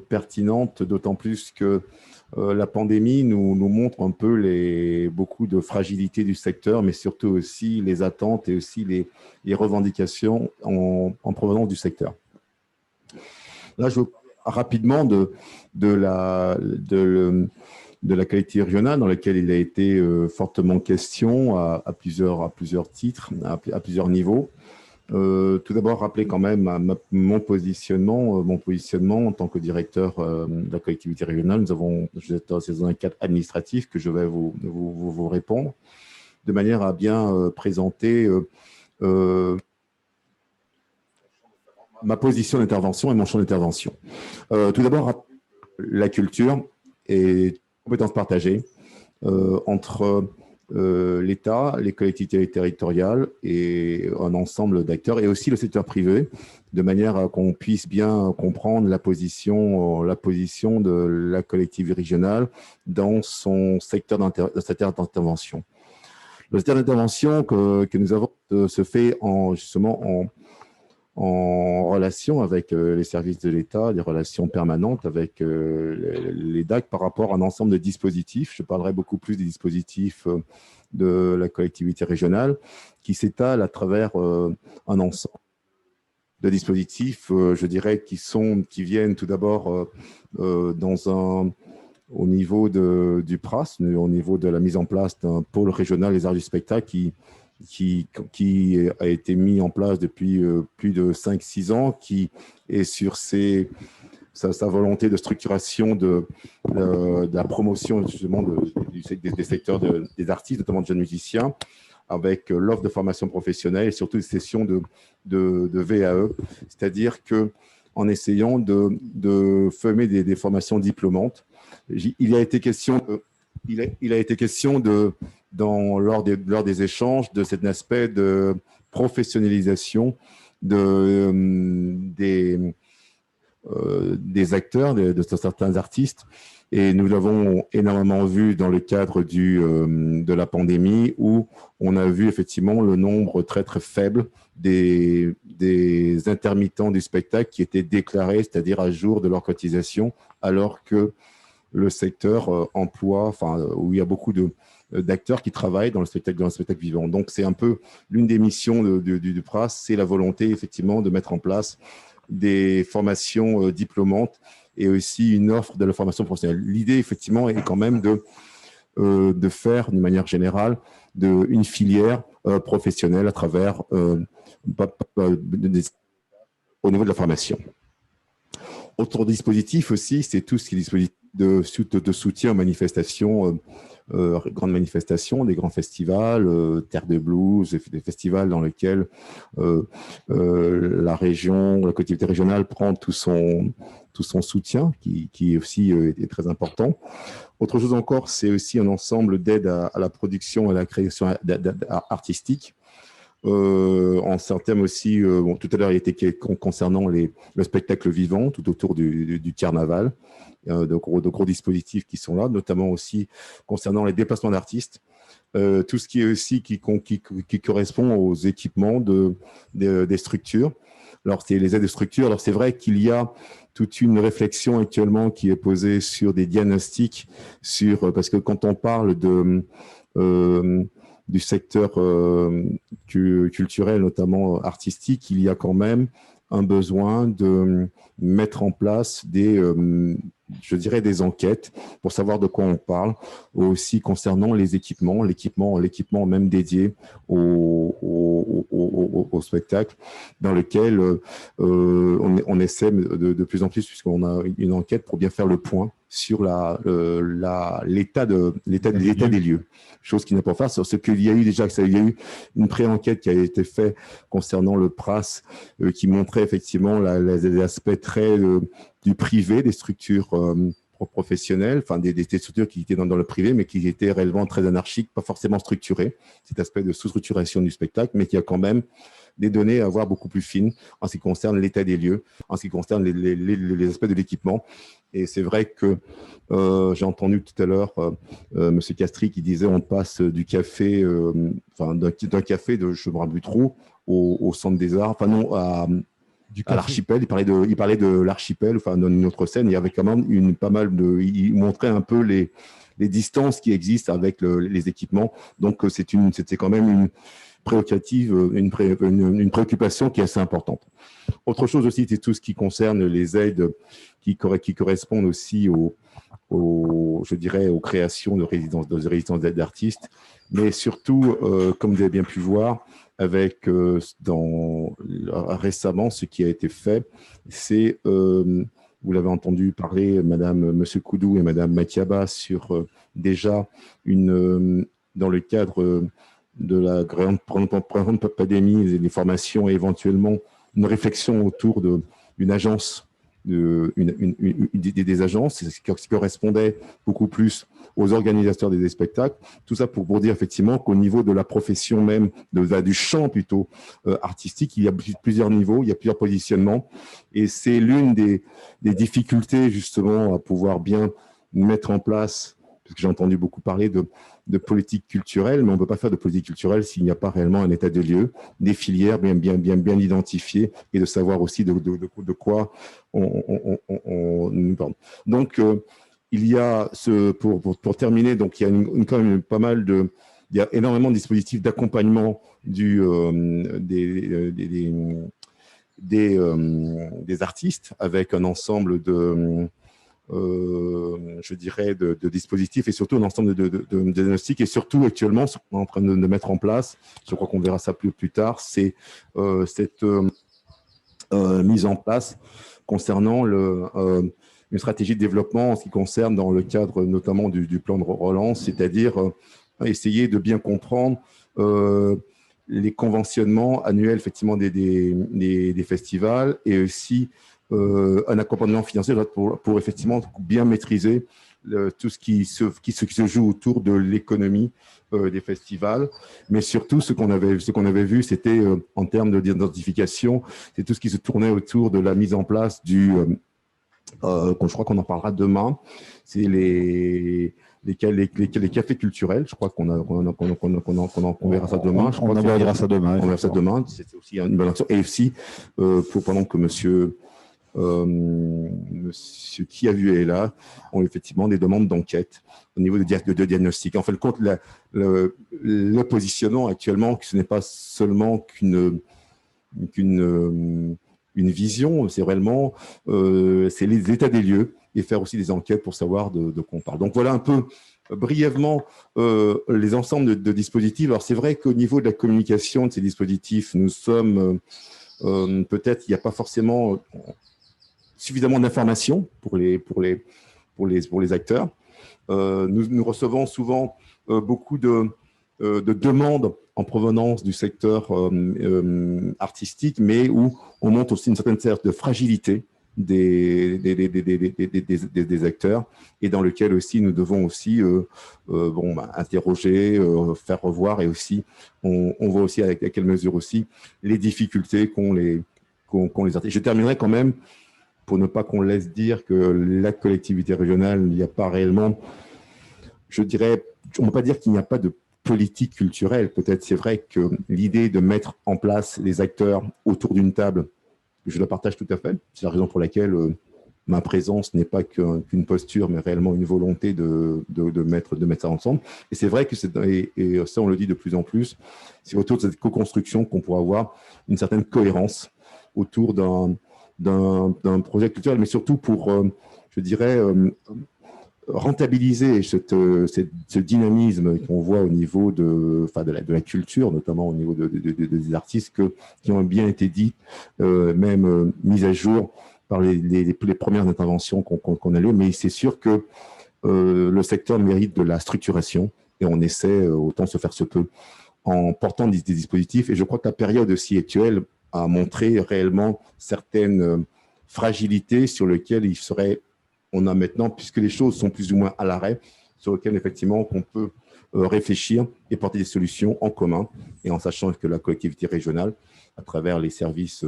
pertinentes, d'autant plus que la pandémie nous montre un peu beaucoup de fragilité du secteur, mais surtout aussi les attentes et aussi les revendications en provenance du secteur. Là, je veux rapidement de la qualité régionale dans laquelle il a été fortement question à plusieurs titres, à plusieurs niveaux. Tout d'abord, rappeler quand même mon positionnement en tant que directeur de la collectivité régionale. Je suis dans un cadre administratif que je vais vous répondre, de manière à bien présenter ma position d'intervention et mon champ d'intervention. Tout d'abord, la culture est compétence partagée entre l'État, les collectivités territoriales et un ensemble d'acteurs, et aussi le secteur privé, de manière à qu'on puisse bien comprendre la position de la collectivité régionale dans son secteur d'intervention. Le secteur d'intervention que nous avons se fait justement en relation avec les services de l'État, des relations permanentes avec les DAC par rapport à un ensemble de dispositifs. Je parlerai beaucoup plus des dispositifs de la collectivité régionale qui s'étalent à travers un ensemble de dispositifs, je dirais, qui viennent tout d'abord au niveau du PRAS, au niveau de la mise en place d'un pôle régional des arts du spectacle qui a été mis en place depuis plus de 5-6 ans, qui est sur sa volonté de structuration de la promotion justement des secteurs des artistes, notamment de jeunes musiciens, avec l'offre de formation professionnelle et surtout des sessions de VAE, c'est-à-dire qu'en essayant de former des formations diplômantes, il a été question lors des échanges de cet aspect de professionnalisation des acteurs, de certains artistes. Et nous l'avons énormément vu dans le cadre de la pandémie, où on a vu effectivement le nombre très très faible des intermittents du spectacle qui étaient déclarés, c'est-à-dire à jour de leur cotisation, alors que le secteur emploi, où il y a beaucoup d'acteurs qui travaillent dans le spectacle vivant. Donc c'est un peu l'une des missions du PRAS, c'est la volonté effectivement de mettre en place des formations diplômantes et aussi une offre de la formation professionnelle. L'idée, effectivement, est quand même de faire, d'une manière générale, une filière professionnelle à travers, au niveau de la formation. Autre dispositif aussi, c'est tout ce qui est dispositif de soutien aux manifestations, grandes manifestations, des grands festivals, Terre de Blues, des festivals dans lesquels la collectivité régionale prend tout son soutien, qui aussi est très important. Autre chose encore, c'est aussi un ensemble d'aides à la production et à la création artistique. En certains termes aussi, tout à l'heure, il était concernant le spectacle vivant, tout autour du carnaval, de gros dispositifs qui sont là, notamment aussi concernant les déplacements d'artistes, tout ce qui est aussi qui correspond aux équipements des structures. Alors, c'est les aides de structure. Alors, c'est vrai qu'il y a toute une réflexion actuellement qui est posée sur des diagnostics, parce que quand on parle du secteur culturel, notamment artistique, il y a quand même un besoin de mettre en place des enquêtes pour savoir de quoi on parle, aussi concernant les équipements, l'équipement même dédié au spectacle, dans lequel on essaie de plus en plus, puisqu'on a une enquête pour bien faire le point sur l'état des lieux, chose qui n'est pas facile. Ce qu'il y a eu déjà, il y a eu une pré-enquête qui a été faite concernant le PRAS, qui montrait effectivement les aspects très du privé, des structures professionnelles, enfin des structures qui étaient dans le privé, mais qui étaient réellement très anarchiques, pas forcément structurées, cet aspect de sous-structuration du spectacle, mais qui a quand même des données à voir beaucoup plus fines en ce qui concerne l'état des lieux, en ce qui concerne les aspects de l'équipement. Et c'est vrai que j'ai entendu tout à l'heure M. Castries qui disait on passe du café, d'un café de je ne me rappelle plus trop, au centre des arts, enfin non, à l'archipel. Il parlait de l'archipel, enfin dans une autre scène. Il y avait quand même il montrait un peu les distances qui existent avec les équipements. Donc c'était quand même une préoccupation qui est assez importante. Autre chose aussi, c'est tout ce qui concerne les aides qui correspondent aussi aux créations de résidences d'artistes, mais surtout, comme vous avez bien pu voir, avec récemment, ce qui a été fait, c'est, vous l'avez entendu parler, Monsieur Koudou et Madame Matiaba, sur déjà dans le cadre de la grande pandémie et des formations, et éventuellement une réflexion autour d'une agence, des agences, ce qui correspondait beaucoup plus aux organisateurs des spectacles. Tout ça pour dire effectivement qu'au niveau de la profession même, du champ plutôt artistique, il y a plusieurs niveaux, il y a plusieurs positionnements. Et c'est l'une des difficultés justement à pouvoir bien mettre en place, parce que j'ai entendu beaucoup parler de politique culturelle, mais on ne peut pas faire de politique culturelle s'il n'y a pas réellement un état des lieux, des filières bien identifiées et de savoir aussi de quoi on parle. Donc, il y a pour terminer, donc il y a quand même pas mal de, il y a énormément de dispositifs d'accompagnement des artistes avec un ensemble de je dirais, de dispositifs et surtout un ensemble de diagnostics. Et surtout, actuellement, on est en train de mettre en place, je crois qu'on verra ça plus tard, c'est cette mise en place concernant une stratégie de développement en ce qui concerne dans le cadre notamment du plan de relance, c'est-à-dire essayer de bien comprendre les conventionnements annuels effectivement des festivals et aussi un accompagnement financier pour effectivement bien maîtriser tout ce qui se joue autour de l'économie des festivals. Mais surtout, ce qu'on avait vu, c'était en termes d'identification, c'est tout ce qui se tournait autour de la mise en place je crois qu'on en parlera demain, c'est les cafés culturels. Je crois qu'on verra ça demain. On verra ça demain. On verra ça demain. C'est aussi une bonne action. Et aussi, pendant que monsieur qui a vu est là, ont effectivement des demandes d'enquête au niveau de diagnostic. En fait, le compte, le positionnement actuellement, ce n'est pas seulement qu'une vision, c'est réellement c'est les états des lieux et faire aussi des enquêtes pour savoir de quoi on parle. Donc voilà un peu brièvement les ensembles de dispositifs. Alors c'est vrai qu'au niveau de la communication de ces dispositifs, nous sommes peut-être il n'y a pas forcément suffisamment d'informations pour les acteurs. Nous recevons souvent beaucoup de demandes en provenance du secteur artistique, mais où on montre aussi une certaine de fragilité des acteurs et dans lequel aussi nous devons aussi interroger, faire revoir et aussi on voit aussi à quelle mesure aussi les difficultés qu'ont les artistes. Je terminerai quand même pour ne pas qu'on laisse dire que la collectivité régionale, il n'y a pas réellement, je dirais, on ne peut pas dire qu'il n'y a pas de politique culturelle. Peut-être c'est vrai que l'idée de mettre en place les acteurs autour d'une table, je la partage tout à fait. C'est la raison pour laquelle ma présence n'est pas qu'une posture, mais réellement une volonté de mettre ça ensemble. Et c'est vrai que et ça on le dit de plus en plus, c'est autour de cette co-construction qu'on pourra avoir une certaine cohérence autour d'un projet culturel, mais surtout pour, je dirais, rentabiliser ce dynamisme qu'on voit au niveau de la culture, notamment au niveau des artistes qui ont bien été dit, même mis à jour par les premières interventions qu'on a lues. Mais c'est sûr que le secteur mérite de la structuration et on essaie, autant se faire se peut, en portant des dispositifs. Et je crois que la période aussi actuelle a montré réellement certaines fragilités sur lesquelles on a maintenant, puisque les choses sont plus ou moins à l'arrêt, sur lesquelles effectivement on peut réfléchir et porter des solutions en commun, et en sachant que la collectivité régionale, à travers les services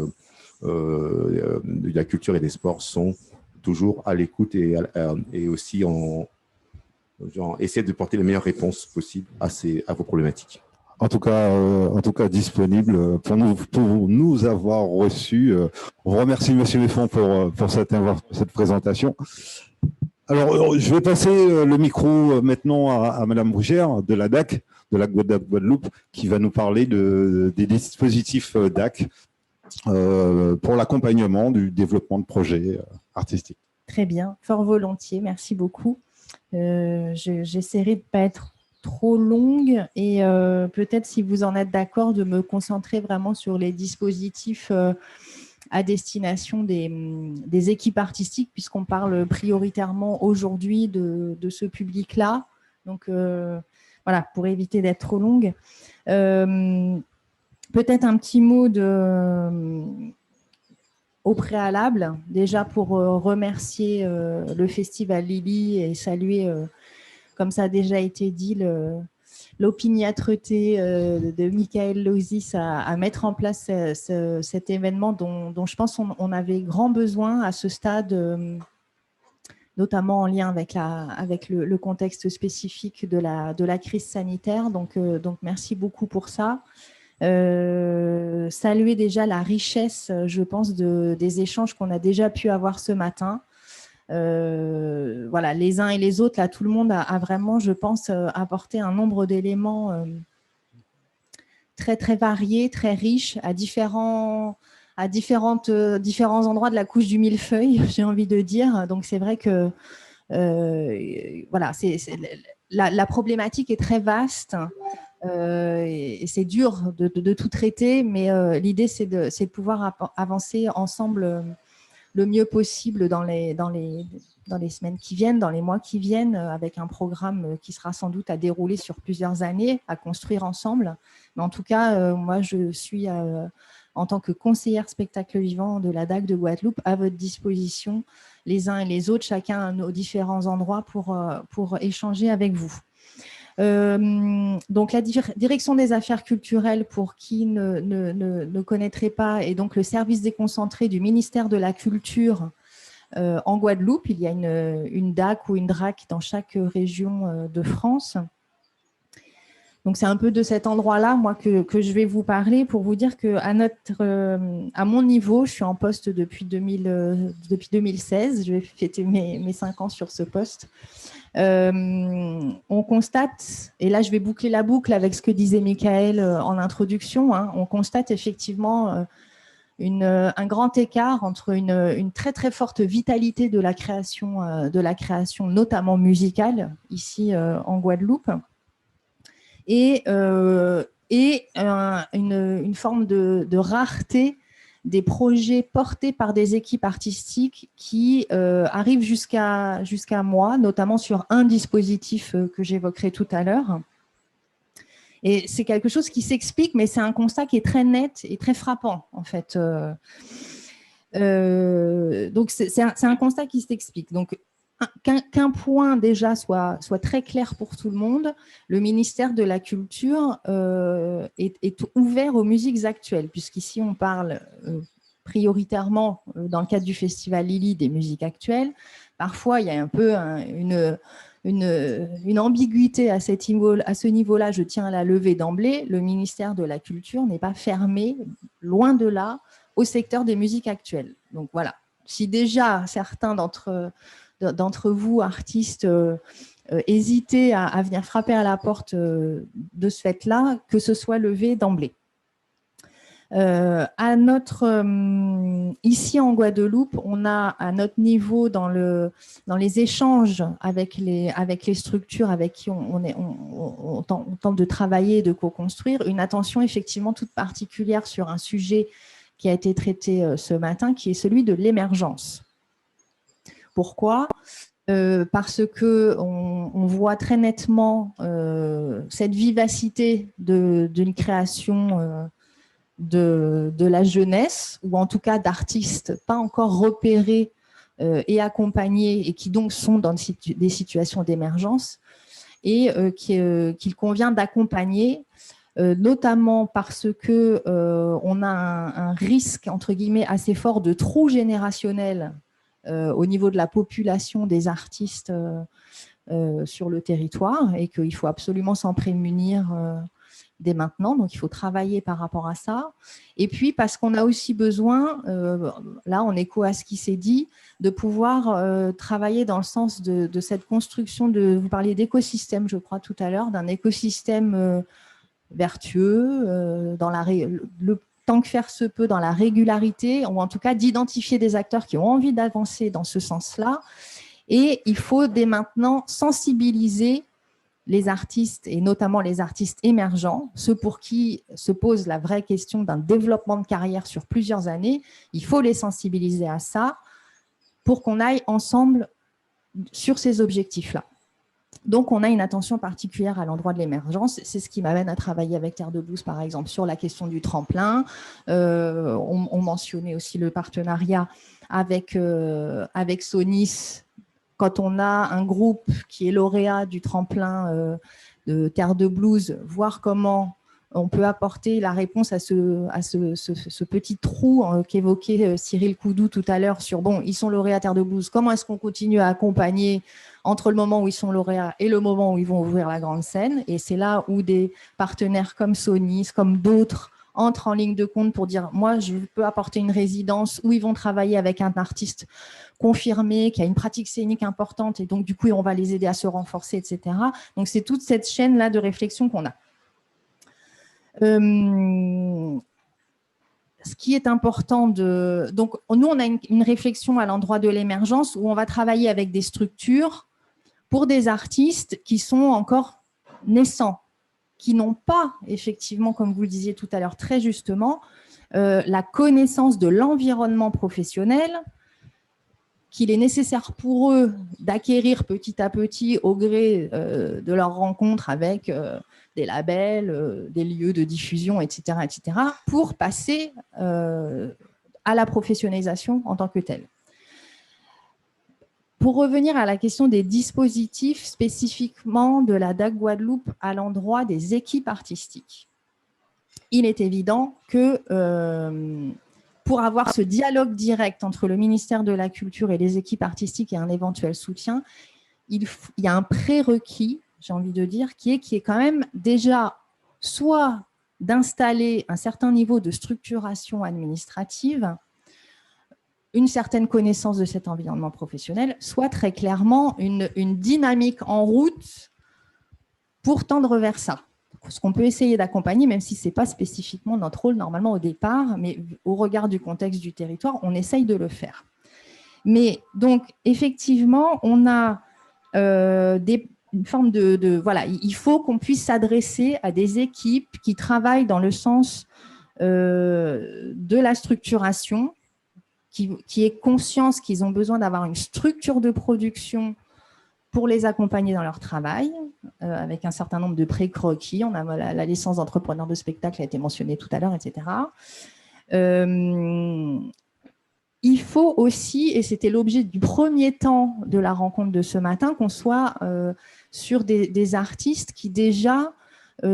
de la culture et des sports, sont toujours à l'écoute et aussi essayer de porter les meilleures réponses possibles à vos problématiques. En tout cas, disponible pour nous avoir reçus. On vous remercie, Monsieur Leffon, pour cette présentation. Alors, je vais passer le micro maintenant à Madame Brugère de la DAC, de la Guadeloupe, qui va nous parler des dispositifs DAC pour l'accompagnement du développement de projets artistiques. Très bien, fort volontiers, merci beaucoup. J'essaierai de ne pas être trop longue et peut-être, si vous en êtes d'accord, de me concentrer vraiment sur les dispositifs à destination des équipes artistiques, puisqu'on parle prioritairement aujourd'hui de ce public-là. Donc, voilà, pour éviter d'être trop longue. Peut-être un petit mot au préalable, déjà pour remercier le Festival Lily et saluer, comme ça a déjà été dit, l'opiniâtreté de Michael Lozis à mettre en place cet événement dont je pense on avait grand besoin à ce stade notamment en lien avec, le contexte spécifique de la crise sanitaire. Donc, merci beaucoup pour ça. Saluer déjà la richesse, je pense, des échanges qu'on a déjà pu avoir ce matin. Voilà, les uns et les autres, là, tout le monde a vraiment, je pense, apporté un nombre d'éléments très, très variés, très riches, à différents endroits de la couche du millefeuille, j'ai envie de dire. Donc, c'est vrai que voilà, la problématique est très vaste et c'est dur de tout traiter, mais l'idée, c'est de pouvoir avancer ensemble le mieux possible dans les semaines qui viennent, dans les mois qui viennent, avec un programme qui sera sans doute à dérouler sur plusieurs années, à construire ensemble. Mais en tout cas, moi, je suis, en tant que conseillère spectacle vivant de la DAC de Guadeloupe, à votre disposition, les uns et les autres, chacun à nos différents endroits pour échanger avec vous. Donc, la direction des affaires culturelles, pour qui ne connaîtrait pas, est donc le service déconcentré du ministère de la Culture en Guadeloupe. Il y a une DAC ou une DRAC dans chaque région de France. Donc, c'est un peu de cet endroit-là, moi, que je vais vous parler pour vous dire qu'à mon niveau, je suis en poste depuis 2016. Je vais fêter mes 5 ans sur ce poste. On constate, et là je vais boucler la boucle avec ce que disait Michael en introduction, hein, on constate effectivement un grand écart entre une très très forte vitalité de la création notamment musicale ici en Guadeloupe et une forme de rareté des projets portés par des équipes artistiques qui arrivent jusqu'à moi, notamment sur un dispositif que j'évoquerai tout à l'heure. Et c'est quelque chose qui s'explique, mais c'est un constat qui est très net et très frappant, en fait. Donc, c'est un constat qui s'explique. Donc, qu'un point déjà soit très clair pour tout le monde, le ministère de la Culture est ouvert aux musiques actuelles, puisqu'ici on parle prioritairement, dans le cadre du Festival Lily, des musiques actuelles. Parfois, il y a un peu une ambiguïté à ce niveau-là, je tiens à la lever d'emblée. Le ministère de la Culture n'est pas fermé, loin de là, au secteur des musiques actuelles. Donc voilà, si déjà certains d'entre vous, artistes, hésitez à venir frapper à la porte de ce fait-là, que ce soit levé d'emblée. Ici en Guadeloupe, on a à notre niveau dans les échanges avec les structures avec qui on tente de travailler et de co-construire, une attention effectivement toute particulière sur un sujet qui a été traité ce matin, qui est celui de l'émergence. Pourquoi ? Parce qu'on voit très nettement cette vivacité d'une création de la jeunesse, ou en tout cas d'artistes pas encore repérés et accompagnés, et qui donc sont dans des situations d'émergence, et qu'il convient d'accompagner, notamment parce qu'on a un risque, entre guillemets, assez fort de trou générationnel au niveau de la population des artistes sur le territoire, et qu'il faut absolument s'en prémunir dès maintenant. Donc, il faut travailler par rapport à ça. Et puis, parce qu'on a aussi besoin, là, en écho à ce qui s'est dit, de pouvoir travailler dans le sens de cette construction vous parliez d'écosystème, je crois, tout à l'heure, d'un écosystème vertueux, tant que faire se peut, dans la régularité, ou en tout cas d'identifier des acteurs qui ont envie d'avancer dans ce sens-là. Et il faut dès maintenant sensibiliser les artistes, et notamment les artistes émergents, ceux pour qui se pose la vraie question d'un développement de carrière sur plusieurs années. Il faut les sensibiliser à ça pour qu'on aille ensemble sur ces objectifs-là. Donc, on a une attention particulière à l'endroit de l'émergence. C'est ce qui m'amène à travailler avec Terre de Blues, par exemple, sur la question du tremplin. On mentionnait aussi le partenariat avec Sonis. Quand on a un groupe qui est lauréat du tremplin de Terre de Blues, voir comment on peut apporter la réponse à ce petit trou qu'évoquait Cyril Coudou tout à l'heure sur, bon, ils sont lauréataires de blues, comment est-ce qu'on continue à accompagner entre le moment où ils sont lauréats et le moment où ils vont ouvrir la grande scène. Et c'est là où des partenaires comme Sony, comme d'autres, entrent en ligne de compte pour dire, moi, je peux apporter une résidence où ils vont travailler avec un artiste confirmé, qui a une pratique scénique importante, et donc, du coup, on va les aider à se renforcer, etc. Donc, c'est toute cette chaîne-là de réflexion qu'on a. Ce qui est important donc nous on a une réflexion à l'endroit de l'émergence où on va travailler avec des structures pour des artistes qui sont encore naissants, qui n'ont pas effectivement, comme vous le disiez tout à l'heure très justement, la connaissance de l'environnement professionnel qu'il est nécessaire pour eux d'acquérir petit à petit au gré de leur rencontre avec des labels, des lieux de diffusion, etc., pour passer à la professionnalisation en tant que telle. Pour revenir à la question des dispositifs spécifiquement de la DAC Guadeloupe à l'endroit des équipes artistiques, il est évident que pour avoir ce dialogue direct entre le ministère de la Culture et les équipes artistiques et un éventuel soutien, il y a un prérequis, j'ai envie de dire, qui est quand même déjà soit d'installer un certain niveau de structuration administrative, une certaine connaissance de cet environnement professionnel, soit très clairement une dynamique en route pour tendre vers ça. Ce qu'on peut essayer d'accompagner, même si ce n'est pas spécifiquement notre rôle normalement au départ, mais au regard du contexte du territoire, on essaye de le faire. Mais donc, effectivement, on a une forme voilà, il faut qu'on puisse s'adresser à des équipes qui travaillent dans le sens de la structuration, qui aient conscience qu'ils ont besoin d'avoir une structure de production pour les accompagner dans leur travail, avec un certain nombre de prérequis. On a la licence d'entrepreneur de spectacle a été mentionnée tout à l'heure, etc. Il faut aussi, et c'était l'objet du premier temps de la rencontre de ce matin, qu'on soit sur des artistes qui déjà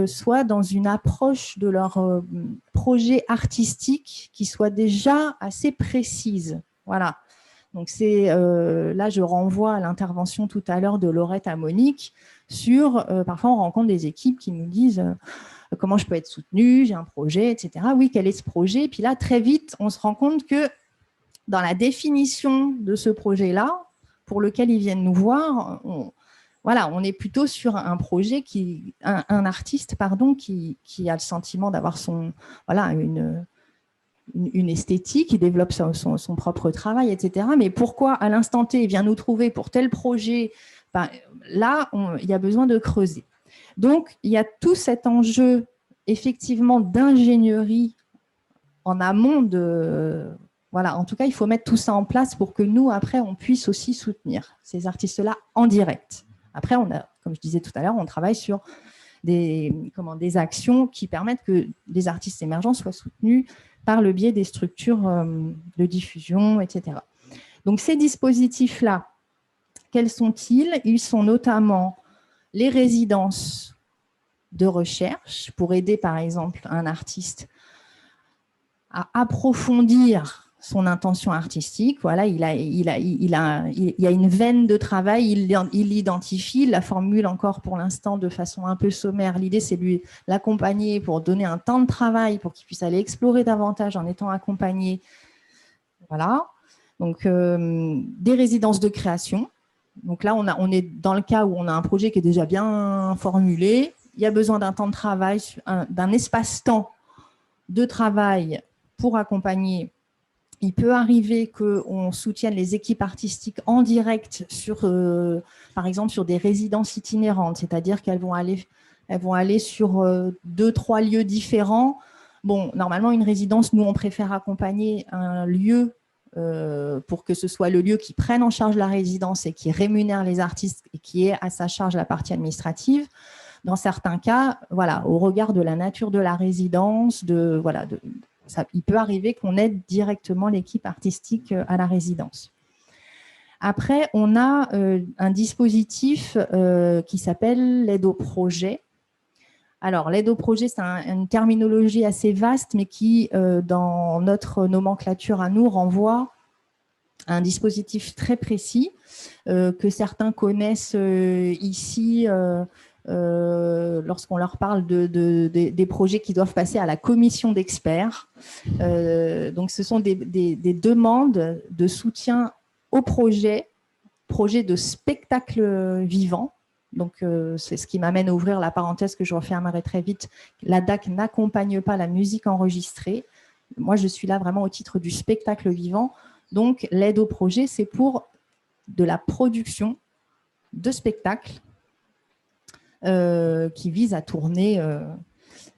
soient dans une approche de leur projet artistique qui soit déjà assez précise. Voilà. Donc là, je renvoie à l'intervention tout à l'heure de Laurette à Monique sur, parfois on rencontre des équipes qui nous disent comment je peux être soutenue, j'ai un projet, etc. Oui, quel est ce projet? Et puis là, très vite, on se rend compte que dans la définition de ce projet-là, pour lequel ils viennent nous voir, on est plutôt sur un projet, un artiste qui a le sentiment d'avoir une esthétique, il développe son propre travail, etc. Mais pourquoi, à l'instant T, il vient nous trouver pour tel projet? Là, il y a besoin de creuser. Donc, il y a tout cet enjeu, effectivement, d'ingénierie en amont de... Voilà, en tout cas, il faut mettre tout ça en place pour que nous, après, on puisse aussi soutenir ces artistes-là en direct. Après, comme je disais tout à l'heure, on travaille sur des actions qui permettent que les artistes émergents soient soutenus par le biais des structures de diffusion, etc. Donc, ces dispositifs-là, quels sont-ils? Ils sont notamment les résidences de recherche pour aider, par exemple, un artiste à approfondir son intention artistique. Voilà, il y a une veine de travail, il l'identifie, il la formule encore pour l'instant de façon un peu sommaire. L'idée, c'est de l'accompagner pour donner un temps de travail pour qu'il puisse aller explorer davantage en étant accompagné. Voilà. Donc, des résidences de création. Donc là, on est dans le cas où on a un projet qui est déjà bien formulé. Il y a besoin d'un temps de travail, d'un espace-temps de travail pour accompagner. Il peut arriver qu'on soutienne les équipes artistiques en direct par exemple, sur des résidences itinérantes, c'est-à-dire qu'elles vont aller sur 2-3 lieux différents. Bon, normalement, une résidence, nous, on préfère accompagner un lieu pour que ce soit le lieu qui prenne en charge la résidence et qui rémunère les artistes et qui ait à sa charge la partie administrative. Dans certains cas, voilà, au regard de la nature de la résidence, il peut arriver qu'on aide directement l'équipe artistique à la résidence. Après, on a un dispositif qui s'appelle l'aide au projet. Alors, l'aide au projet, c'est une terminologie assez vaste, mais qui, dans notre nomenclature à nous, renvoie à un dispositif très précis que certains connaissent ici lorsqu'on leur parle des projets qui doivent passer à la commission d'experts. Donc, ce sont des demandes de soutien au projet de spectacle vivant. Donc, c'est ce qui m'amène à ouvrir la parenthèse que je refermerai très vite. La DAC n'accompagne pas la musique enregistrée. Moi, je suis là vraiment au titre du spectacle vivant. Donc, l'aide au projet, c'est pour de la production de spectacles qui visent à tourner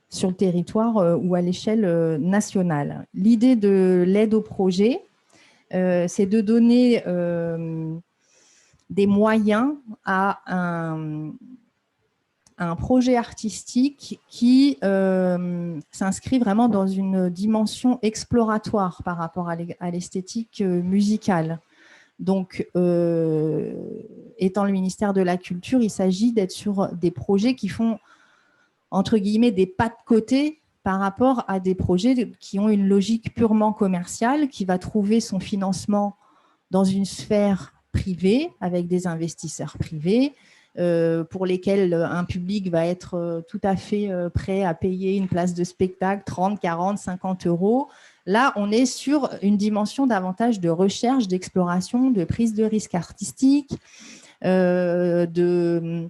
sur le territoire ou à l'échelle nationale. L'idée de l'aide au projet, c'est de donner des moyens à un projet artistique qui s'inscrit vraiment dans une dimension exploratoire par rapport à l'esthétique musicale. Donc, étant le ministère de la Culture, il s'agit d'être sur des projets qui font, entre guillemets, des pas de côté par rapport à des projets qui ont une logique purement commerciale, qui va trouver son financement dans une sphère privée, avec des investisseurs privés, pour lesquels un public va être tout à fait prêt à payer une place de spectacle 30, 40, 50 euros. Là, on est sur une dimension davantage de recherche, d'exploration, de prise de risque artistique, d'un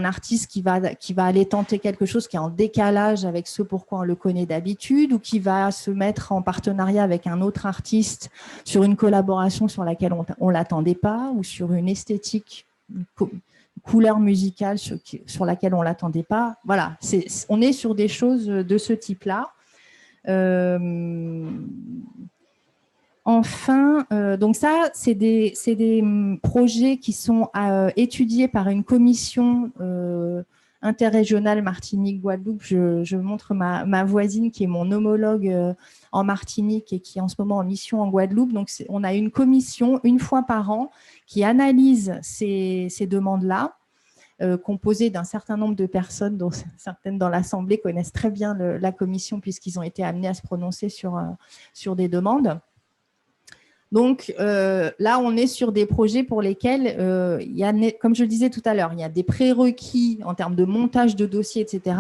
artiste qui va aller tenter quelque chose qui est en décalage avec ce pourquoi on le connaît d'habitude, ou qui va se mettre en partenariat avec un autre artiste sur une collaboration sur laquelle on ne l'attendait pas, ou sur une esthétique, une couleur musicale sur laquelle on ne l'attendait pas. Voilà, on est sur des choses de ce type-là. Enfin, donc ça, c'est des projets qui sont étudiés par une commission interrégionale Martinique-Guadeloupe. Je montre ma voisine qui est mon homologue en Martinique et qui est en ce moment en mission en Guadeloupe. Donc, on a une commission une fois par an qui analyse ces demandes-là, composée d'un certain nombre de personnes, dont certaines dans l'Assemblée connaissent très bien la commission puisqu'ils ont été amenés à se prononcer sur des demandes. Donc là, on est sur des projets pour lesquels, comme je le disais tout à l'heure, il y a des prérequis en termes de montage de dossiers, etc.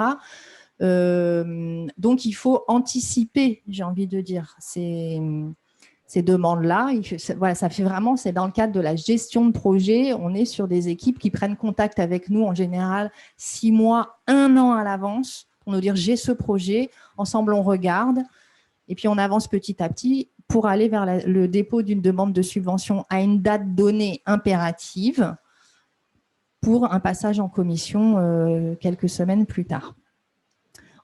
Donc, il faut anticiper, j'ai envie de dire, ces demandes-là. Voilà, ça fait vraiment, c'est dans le cadre de la gestion de projet. On est sur des équipes qui prennent contact avec nous en général 6 mois, 1 an à l'avance pour nous dire j'ai ce projet, ensemble on regarde et puis on avance petit à petit pour aller vers le dépôt d'une demande de subvention à une date donnée impérative pour un passage en commission quelques semaines plus tard.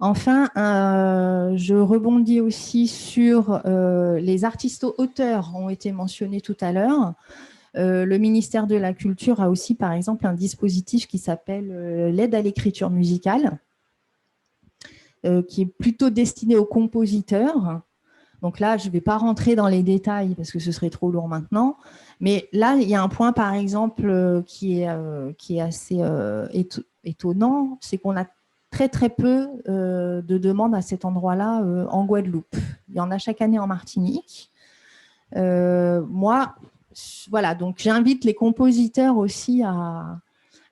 Enfin, je rebondis aussi sur les artistes auteurs ont été mentionnés tout à l'heure. Le ministère de la Culture a aussi, par exemple, un dispositif qui s'appelle l'aide à l'écriture musicale, qui est plutôt destiné aux compositeurs. Donc là, je ne vais pas rentrer dans les détails parce que ce serait trop lourd maintenant. Mais là, il y a un point, par exemple, qui est assez étonnant, c'est qu'on a très peu de demandes à cet endroit-là en Guadeloupe. Il y en a chaque année en Martinique. Moi, voilà, donc j'invite les compositeurs aussi à...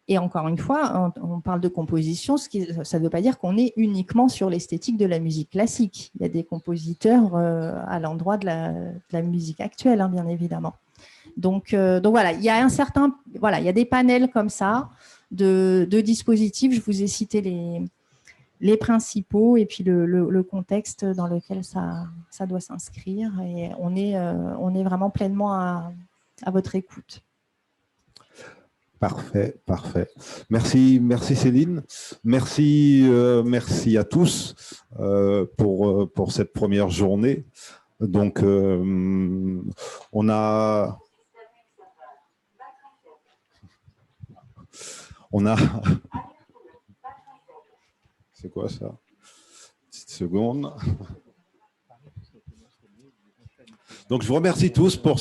Et encore une fois, on parle de composition, ça ne veut pas dire qu'on est uniquement sur l'esthétique de la musique classique. Il y a des compositeurs à l'endroit de la musique actuelle, hein, bien évidemment. Donc voilà, il y a il y a des panels comme ça de dispositifs. Je vous ai cité les principaux et puis le contexte dans lequel ça doit s'inscrire. Et on est vraiment pleinement à votre écoute. Parfait, parfait. Merci Céline. Merci à tous pour cette première journée. Donc, on a... C'est quoi ça? Petite seconde. Donc, je vous remercie tous pour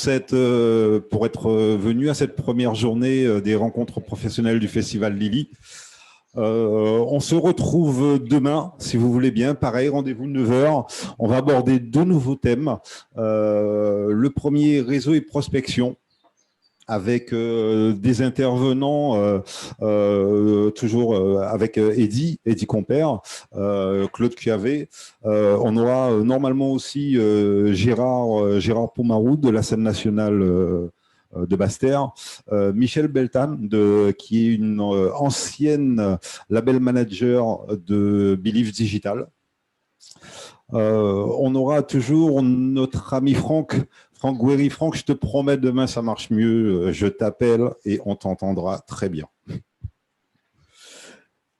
être venus à cette première journée des rencontres professionnelles du Festival Lili. On se retrouve demain, si vous voulez bien. Pareil, rendez-vous 9h. On va aborder 2 nouveaux thèmes. Le premier, réseau et prospection, avec des intervenants, toujours avec Eddy Compère, Claude Cuavet. On aura normalement aussi Gérard Pomarou de la scène nationale de Basse-Terre, Michel Beltan, qui est une ancienne label manager de Believe Digital. On aura toujours notre ami Franck Gouéry. Franck, je te promets, demain ça marche mieux, je t'appelle et on t'entendra très bien.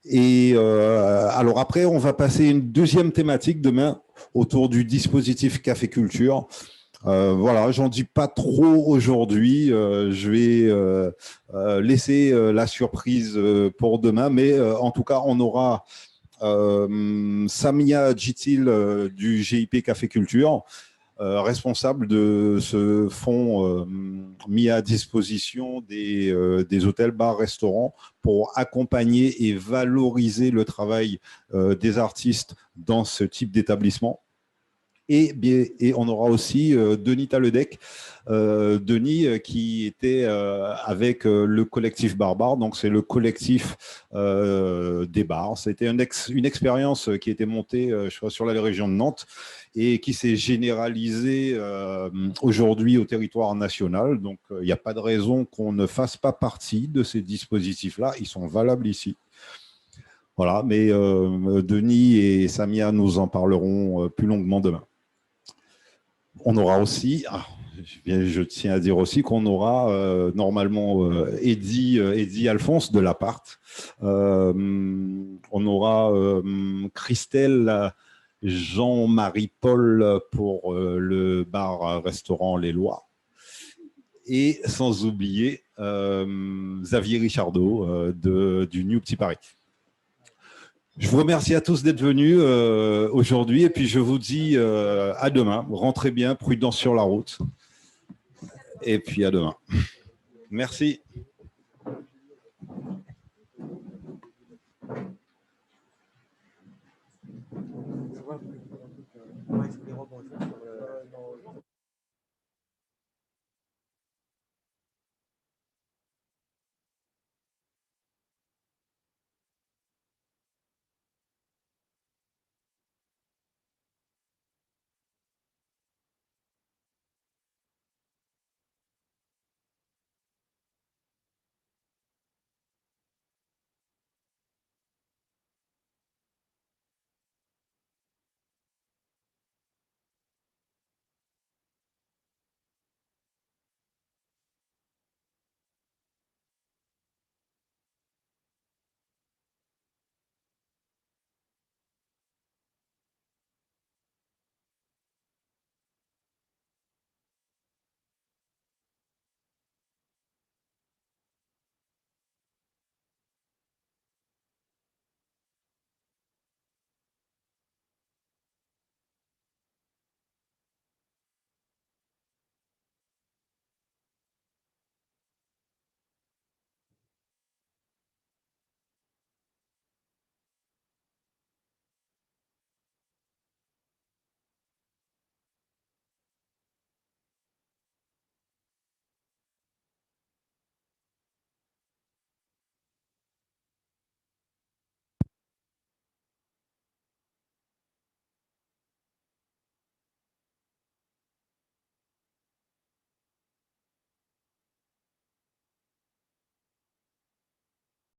Et alors après, on va passer une deuxième thématique demain autour du dispositif Café Culture. Voilà, j'en dis pas trop aujourd'hui. Je vais laisser la surprise pour demain, mais en tout cas, on aura Samia Djitil du GIP Café Culture, responsable de ce fonds mis à disposition des hôtels, bars, restaurants pour accompagner et valoriser le travail des artistes dans ce type d'établissement. Et on aura aussi Denis Taledec, Denis qui était avec le collectif Barbare, donc c'est le collectif des bars. C'était une expérience qui était montée, je crois, sur la région de Nantes et qui s'est généralisée aujourd'hui au territoire national. Donc il n'y a pas de raison qu'on ne fasse pas partie de ces dispositifs-là. Ils sont valables ici. Voilà, mais Denis et Samia nous en parleront plus longuement demain. On aura aussi, je tiens à dire aussi qu'on aura normalement Eddy Alphonse de l'Appart. On aura Christelle Jean-Marie Paul pour le bar-restaurant Les Lois. Et sans oublier Xavier Richardot du New Petit Paris. Je vous remercie à tous d'être venus aujourd'hui et puis je vous dis à demain. Rentrez bien, prudence sur la route. Et puis à demain. Merci.